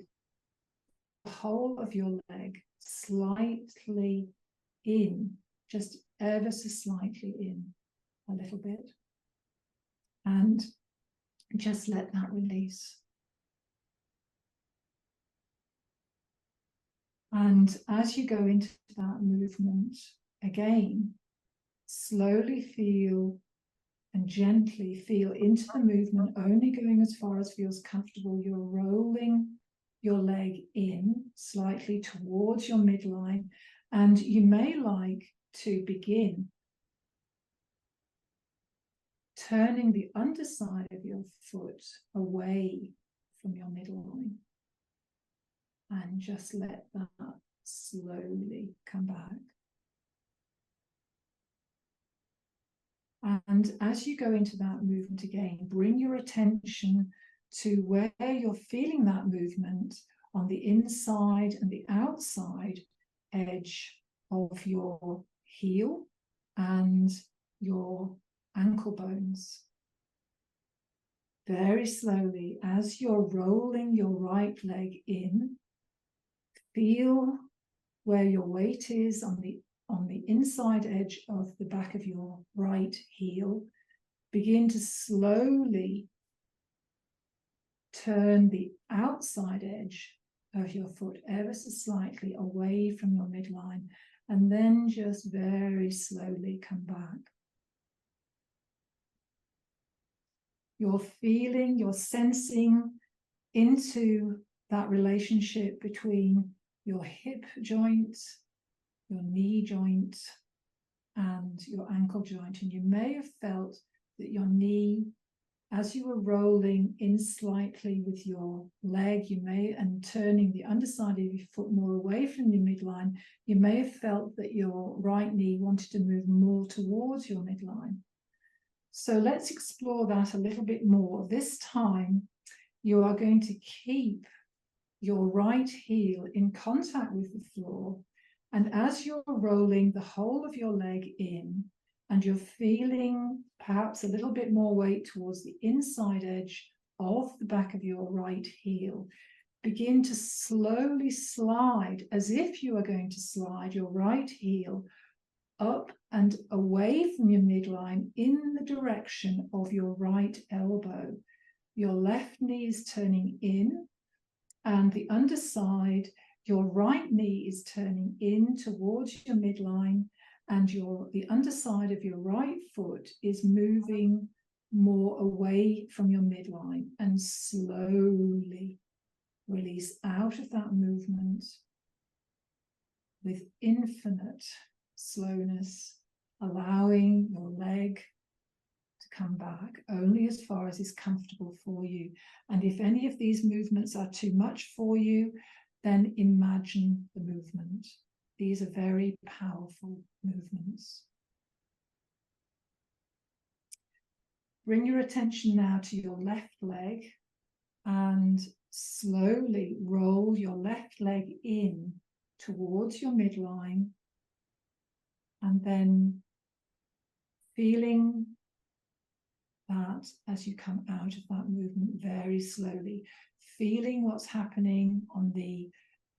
S2: the whole of your leg slightly in, just ever so slightly in, a little bit. And just let that release. And as you go into that movement, again, slowly feel and gently feel into the movement, only going as far as feels comfortable. You're rolling your leg in slightly towards your midline, and you may like to begin turning the underside of your foot away from your midline. And just let that slowly come back. And as you go into that movement again, bring your attention to where you're feeling that movement on the inside and the outside edge of your heel and your ankle bones. Very slowly, as you're rolling your right leg in, feel where your weight is on the inside edge of the back of your right heel. Begin to slowly turn the outside edge of your foot ever so slightly away from your midline, and then just very slowly come back. You're feeling, you're sensing into that relationship between your hip joint, your knee joint, and your ankle joint. And you may have felt that your knee, as you were rolling in slightly with your leg, and turning the underside of your foot more away from your midline, you may have felt that your right knee wanted to move more towards your midline. So let's explore that a little bit more. This time, you are going to keep your right heel in contact with the floor. And as you're rolling the whole of your leg in, and you're feeling perhaps a little bit more weight towards the inside edge of the back of your right heel, begin to slowly slide, as if you are going to slide your right heel up and away from your midline in the direction of your right elbow. Your left knee is turning in, and the underside, your right knee is turning in towards your midline, and the underside of your right foot is moving more away from your midline. And slowly release out of that movement with infinite slowness, allowing your leg to come back only as far as is comfortable for you. And if any of these movements are too much for you, then imagine the movement. These are very powerful movements. Bring your attention now to your left leg and slowly roll your left leg in towards your midline, and then feeling that as you come out of that movement very slowly, feeling what's happening on the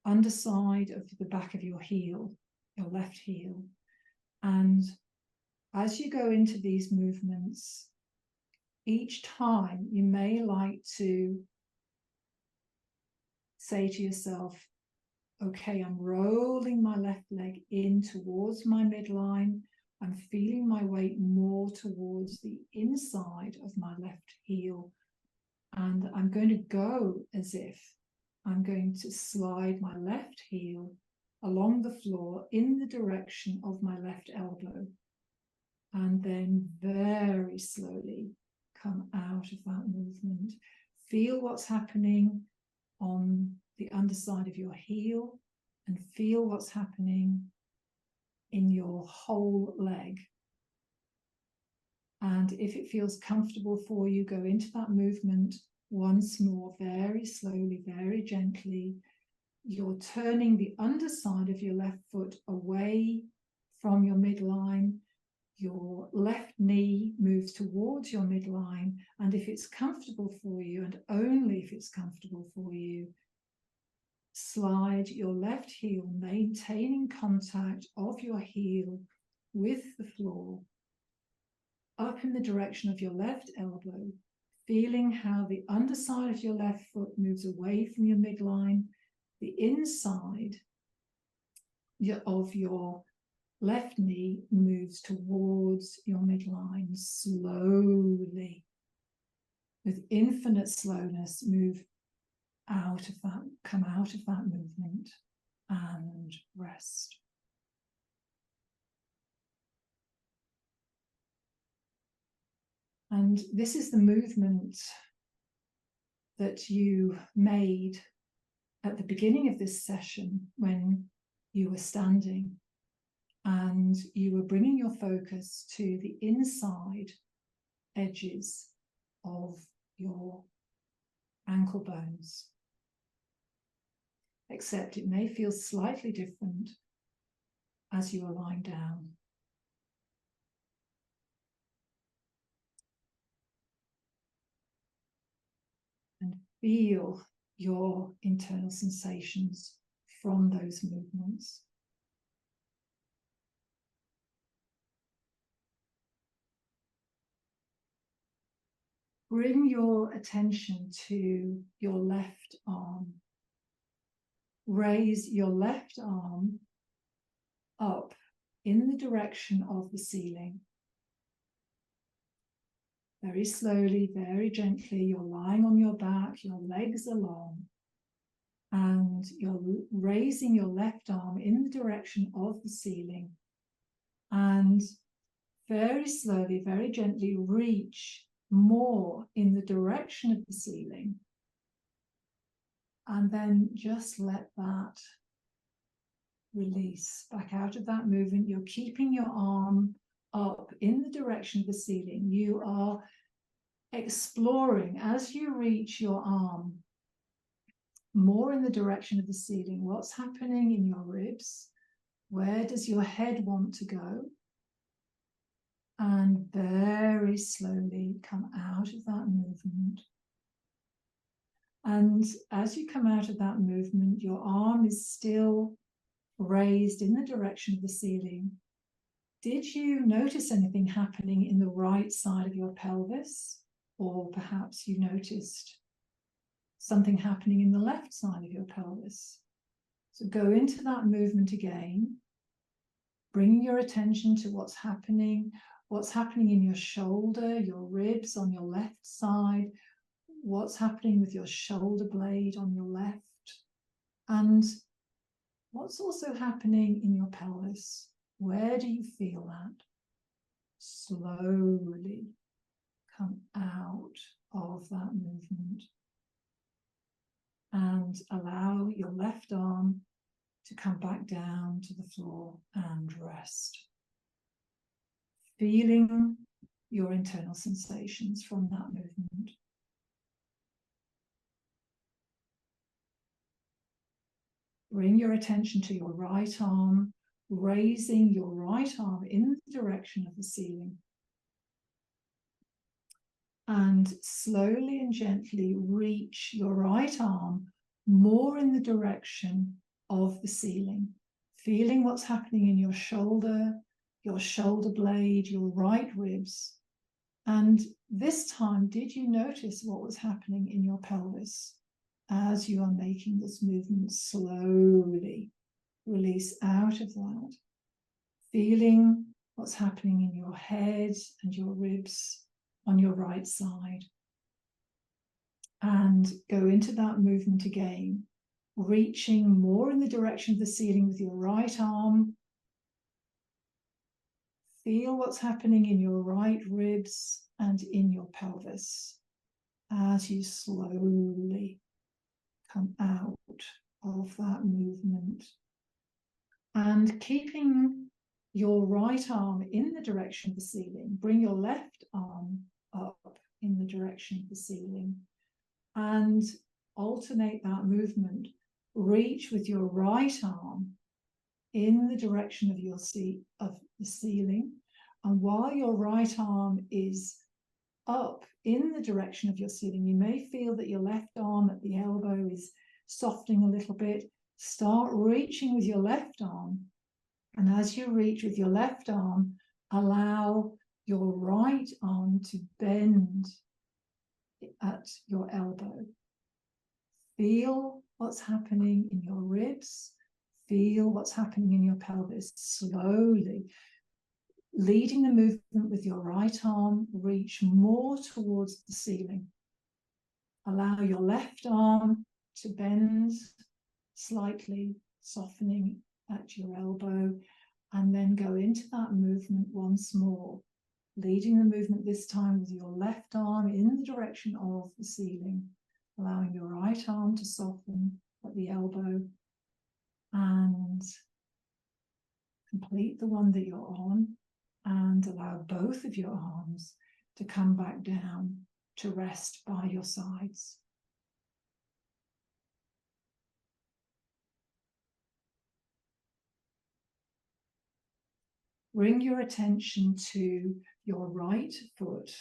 S2: underside of the back of your heel, your left heel. And as you go into these movements, each time you may like to say to yourself, okay, I'm rolling my left leg in towards my midline. I'm feeling my weight more towards the inside of my left heel. And I'm going to go as if I'm going to slide my left heel along the floor in the direction of my left elbow, and then very slowly come out of that movement. Feel what's happening on the underside of your heel, and feel what's happening in your whole leg. And if it feels comfortable for you, go into that movement once more, very slowly, very gently. You're turning the underside of your left foot away from your midline. Your left knee moves towards your midline. And if it's comfortable for you, and only if it's comfortable for you, slide your left heel, maintaining contact of your heel with the floor, up in the direction of your left elbow, feeling how the underside of your left foot moves away from your midline, the inside of your left knee moves towards your midline slowly. With infinite slowness, move out of that, come out of that movement and rest. And this is the movement that you made at the beginning of this session when you were standing and you were bringing your focus to the inside edges of your ankle bones. Except it may feel slightly different as you are lying down. And feel your internal sensations from those movements. Bring your attention to your left arm. Raise your left arm up in the direction of the ceiling. Very slowly, very gently, you're lying on your back, your legs are long, and you're raising your left arm in the direction of the ceiling, and very slowly, very gently reach more in the direction of the ceiling, and then just let that release back out of that movement. You're keeping your arm up in the direction of the ceiling. You are exploring as you reach your arm more in the direction of the ceiling. What's happening in your ribs? Where does your head want to go? And very slowly come out of that movement. And as you come out of that movement, your arm is still raised in the direction of the ceiling. Did you notice anything happening in the right side of your pelvis? Or perhaps you noticed something happening in the left side of your pelvis. So go into that movement again, bringing your attention to what's happening in your shoulder, your ribs on your left side, what's happening with your shoulder blade on your left, and what's also happening in your pelvis. Where do you feel that? Slowly come out of that movement and allow your left arm to come back down to the floor and rest. Feeling your internal sensations from that movement. Bring your attention to your right arm, raising your right arm in the direction of the ceiling. And slowly and gently reach your right arm more in the direction of the ceiling, feeling what's happening in your shoulder blade, your right ribs. And this time, did you notice what was happening in your pelvis as you are making this movement? Slowly release out of that, feeling what's happening in your head and your ribs on your right side. And go into that movement again, reaching more in the direction of the ceiling with your right arm. Feel what's happening in your right ribs and in your pelvis as you slowly come out of that movement. And keeping your right arm in the direction of the ceiling, bring your left arm up in the direction of the ceiling and alternate that movement. Reach with your right arm in the direction of the ceiling, and while your right arm is up in the direction of your ceiling, you may feel that your left arm at the elbow is softening a little bit. Start reaching with your left arm, and as you reach with your left arm, allow your right arm to bend at your elbow. Feel what's happening in your ribs. Feel what's happening in your pelvis. Slowly, leading the movement with your right arm, reach more towards the ceiling. Allow your left arm to bend slightly, softening at your elbow, and then go into that movement once more, leading the movement this time with your left arm in the direction of the ceiling, allowing your right arm to soften at the elbow, and complete the one that you're on, and allow both of your arms to come back down to rest by your sides. Bring your attention to your right foot.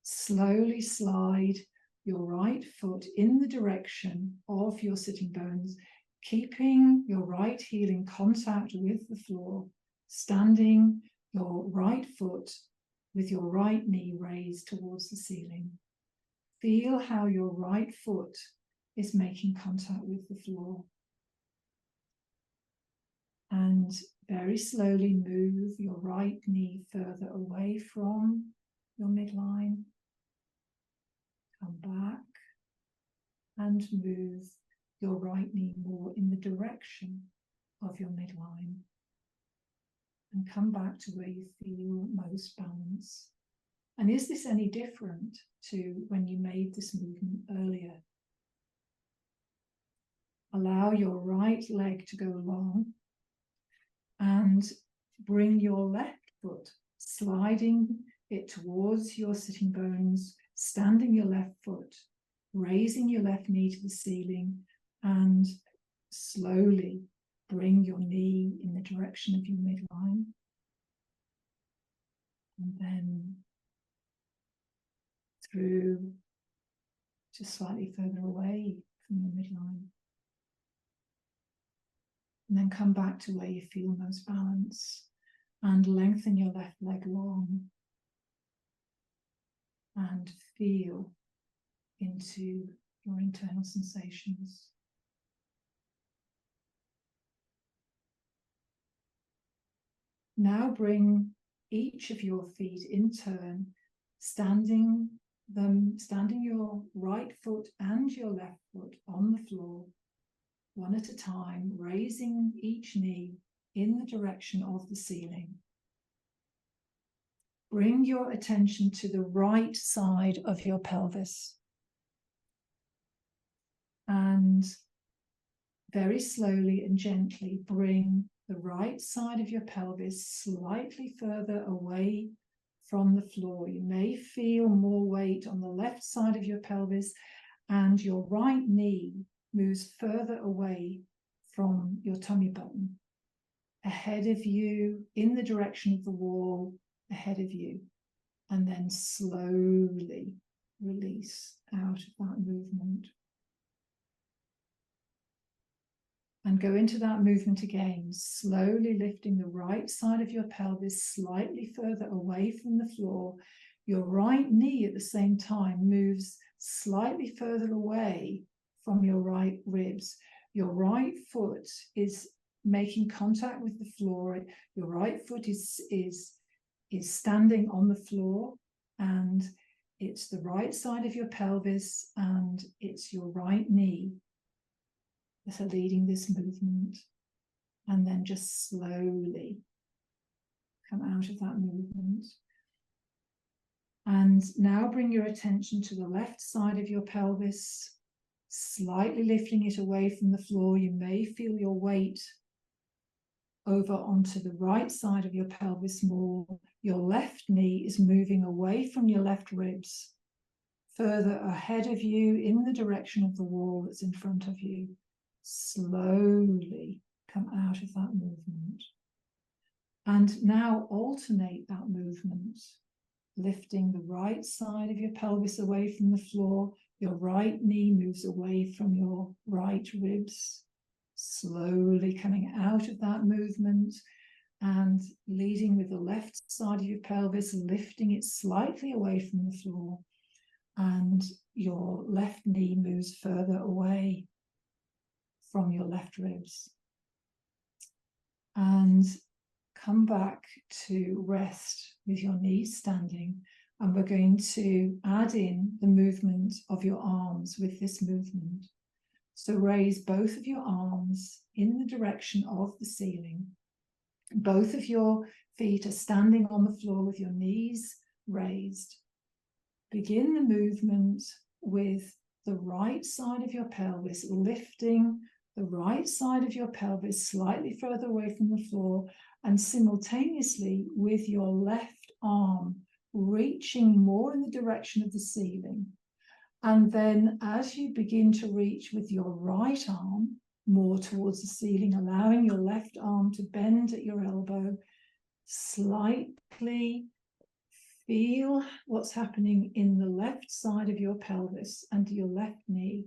S2: Slowly slide your right foot in the direction of your sitting bones, keeping your right heel in contact with the floor, standing your right foot with your right knee raised towards the ceiling. Feel how your right foot is making contact with the floor. And very slowly move your right knee further away from your midline. Come back and move your right knee more in the direction of your midline. And come back to where you feel most balance. And is this any different to when you made this movement earlier? Allow your right leg to go long and bring your left foot, sliding it towards your sitting bones, standing your left foot, raising your left knee to the ceiling, and slowly bring your knee in the direction of your midline. And then through just slightly further away from your midline. And then come back to where you feel most balance and lengthen your left leg long and feel into your internal sensations. Now bring each of your feet in turn, standing your right foot and your left foot on the floor, one at a time, raising each knee in the direction of the ceiling. Bring your attention to the right side of your pelvis. And very slowly and gently bring the right side of your pelvis slightly further away from the floor. You may feel more weight on the left side of your pelvis, and your right knee moves further away from your tummy button, ahead of you, in the direction of the wall, ahead of you, and then slowly release out of that movement. And go into that movement again, slowly lifting the right side of your pelvis slightly further away from the floor. Your right knee at the same time moves slightly further away from your right ribs. Your right foot is making contact with the floor. Your right foot is standing on the floor, and it's the right side of your pelvis, and it's your right knee that are leading this movement. And then just slowly come out of that movement. And now bring your attention to the left side of your pelvis, slightly lifting it away from the floor. You may feel your weight over onto the right side of your pelvis more. Your left knee is moving away from your left ribs, further ahead of you in the direction of the wall that's in front of you. Slowly come out of that movement. And now alternate that movement, lifting the right side of your pelvis away from the floor. Your right knee moves away from your right ribs, slowly coming out of that movement and leading with the left side of your pelvis, lifting it slightly away from the floor. And your left knee moves further away from your left ribs. And come back to rest with your knees standing. And we're going to add in the movement of your arms with this movement. So raise both of your arms in the direction of the ceiling. Both of your feet are standing on the floor with your knees raised. Begin the movement with the right side of your pelvis, lifting the right side of your pelvis slightly further away from the floor, and simultaneously with your left arm reaching more in the direction of the ceiling. And then as you begin to reach with your right arm more towards the ceiling, allowing your left arm to bend at your elbow, slightly feel what's happening in the left side of your pelvis and your left knee.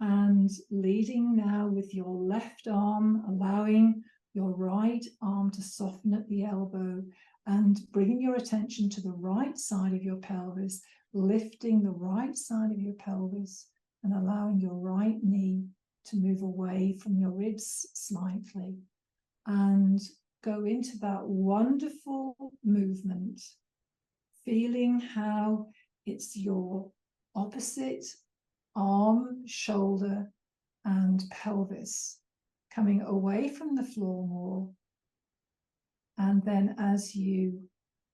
S2: And leading now with your left arm, allowing your right arm to soften at the elbow and bringing your attention to the right side of your pelvis, lifting the right side of your pelvis and allowing your right knee to move away from your ribs slightly. And go into that wonderful movement, feeling how it's your opposite arm, shoulder, and pelvis coming away from the floor more. And then as you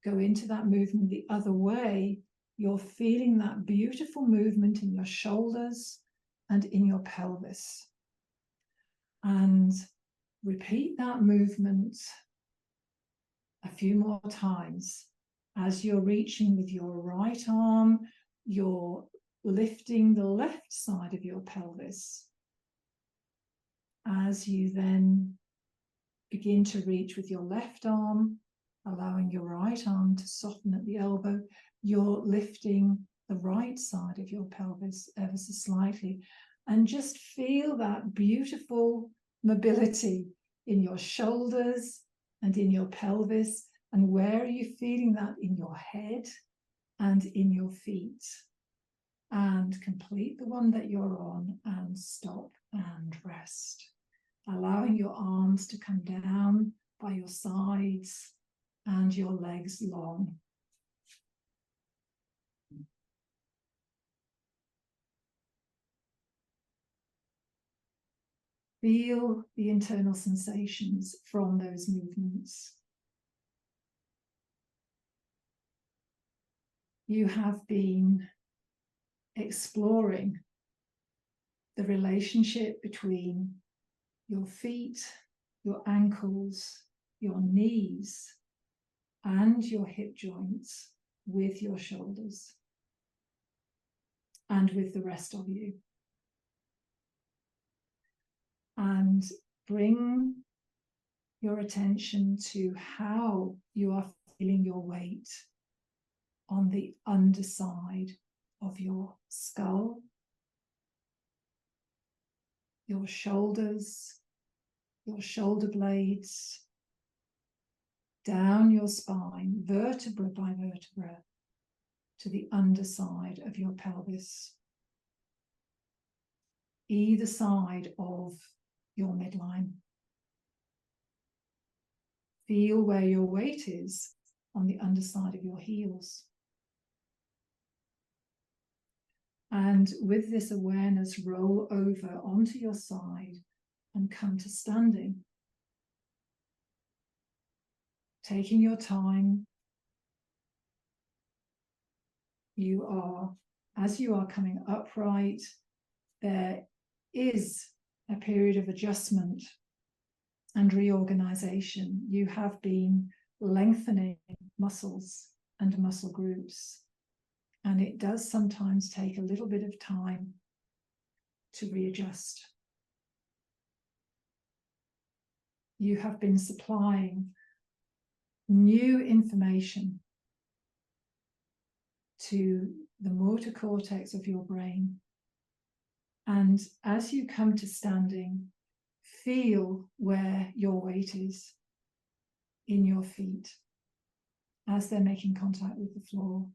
S2: go into that movement the other way, you're feeling that beautiful movement in your shoulders and in your pelvis. And repeat that movement a few more times. As you're reaching with your right arm, you're lifting the left side of your pelvis. As you then begin to reach with your left arm, allowing your right arm to soften at the elbow, you're lifting the right side of your pelvis ever so slightly. And just feel that beautiful mobility in your shoulders and in your pelvis. And where are you feeling that? In your head and in your feet. And complete the one that you're on and stop and rest. Allowing your arms to come down by your sides and your legs long. Feel the internal sensations from those movements. You have been exploring the relationship between your feet, your ankles, your knees, and your hip joints with your shoulders and with the rest of you. And bring your attention to how you are feeling your weight on the underside of your skull, your shoulders, your shoulder blades, down your spine, vertebra by vertebra, to the underside of your pelvis, either side of your midline. Feel where your weight is on the underside of your heels. And with this awareness, roll over onto your side and come to standing. Taking your time, as you are coming upright, there is a period of adjustment and reorganization. You have been lengthening muscles and muscle groups, and it does sometimes take a little bit of time to readjust. You have been supplying new information to the motor cortex of your brain. And as you come to standing, feel where your weight is in your feet as they're making contact with the floor.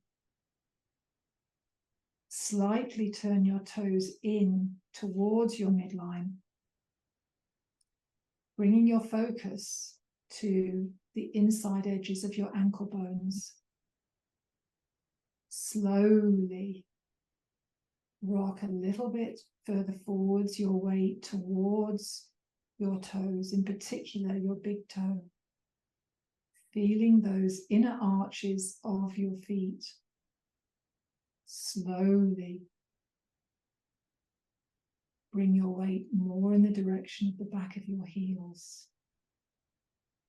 S2: Slightly turn your toes in towards your midline, bringing your focus to the inside edges of your ankle bones. Slowly rock a little bit further forwards your weight towards your toes, in particular your big toe. Feeling those inner arches of your feet. Slowly bring your weight more in the direction of the back of your heels.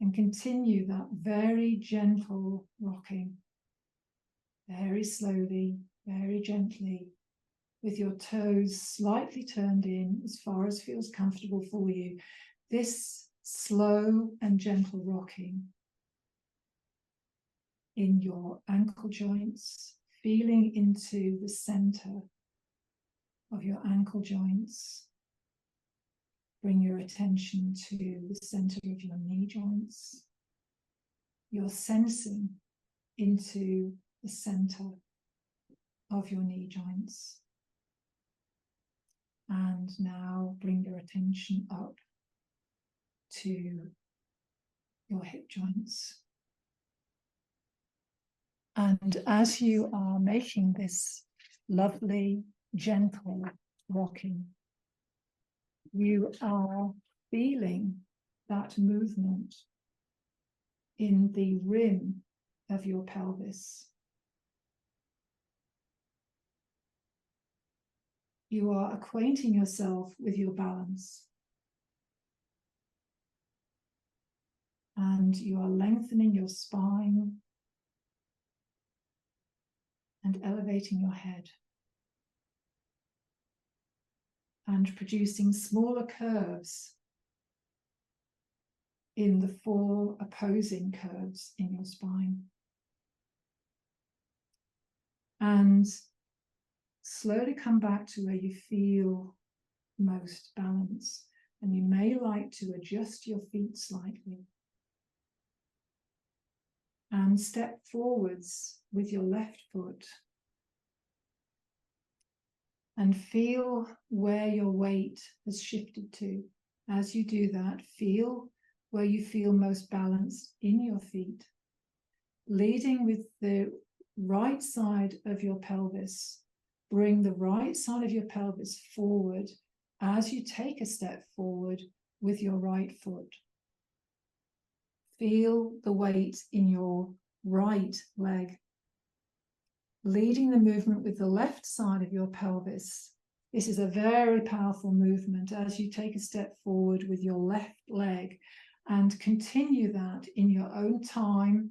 S2: And continue that very gentle rocking. Very slowly, very gently, with your toes slightly turned in as far as feels comfortable for you. This slow and gentle rocking in your ankle joints, feeling into the center of your ankle joints. Bring your attention to the center of your knee joints. You're sensing into the center of your knee joints. And now bring your attention up to your hip joints. And as you are making this lovely, gentle rocking, you are feeling that movement in the rim of your pelvis. You are acquainting yourself with your balance. And you are lengthening your spine and elevating your head. And producing smaller curves in the 4 opposing curves in your spine. And slowly come back to where you feel most balance. And you may like to adjust your feet slightly. And step forwards with your left foot. And feel where your weight has shifted to. As you do that, feel where you feel most balanced in your feet. Leading with the right side of your pelvis. Bring the right side of your pelvis forward as you take a step forward with your right foot. Feel the weight in your right leg. Leading the movement with the left side of your pelvis. This is a very powerful movement as you take a step forward with your left leg, and continue that in your own time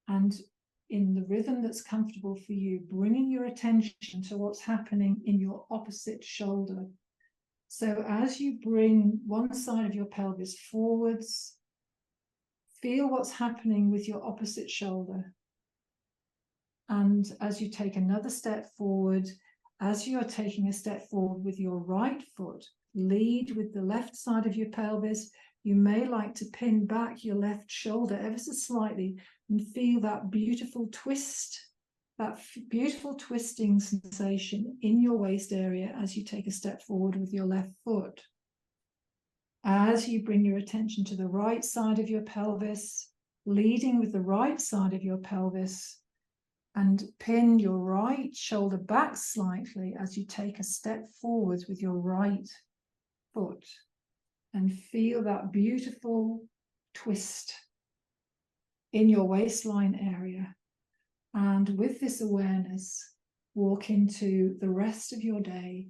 S2: and in the rhythm that's comfortable for you, bringing your attention to what's happening in your opposite shoulder. So as you bring one side of your pelvis forwards, feel what's happening with your opposite shoulder. And as you take another step forward, as you are taking a step forward with your right foot, lead with the left side of your pelvis. You may like to pin back your left shoulder ever so slightly and feel that beautiful twist, that beautiful twisting sensation in your waist area as you take a step forward with your left foot. As you bring your attention to the right side of your pelvis, leading with the right side of your pelvis, And pin your right shoulder back slightly as you take a step forwards with your right foot. And feel that beautiful twist in your waistline area. And with this awareness, walk into the rest of your day.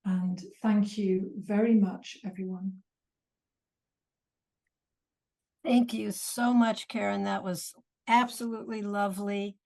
S2: And thank you very much, everyone.
S1: Thank you so much, Karen. That was absolutely lovely.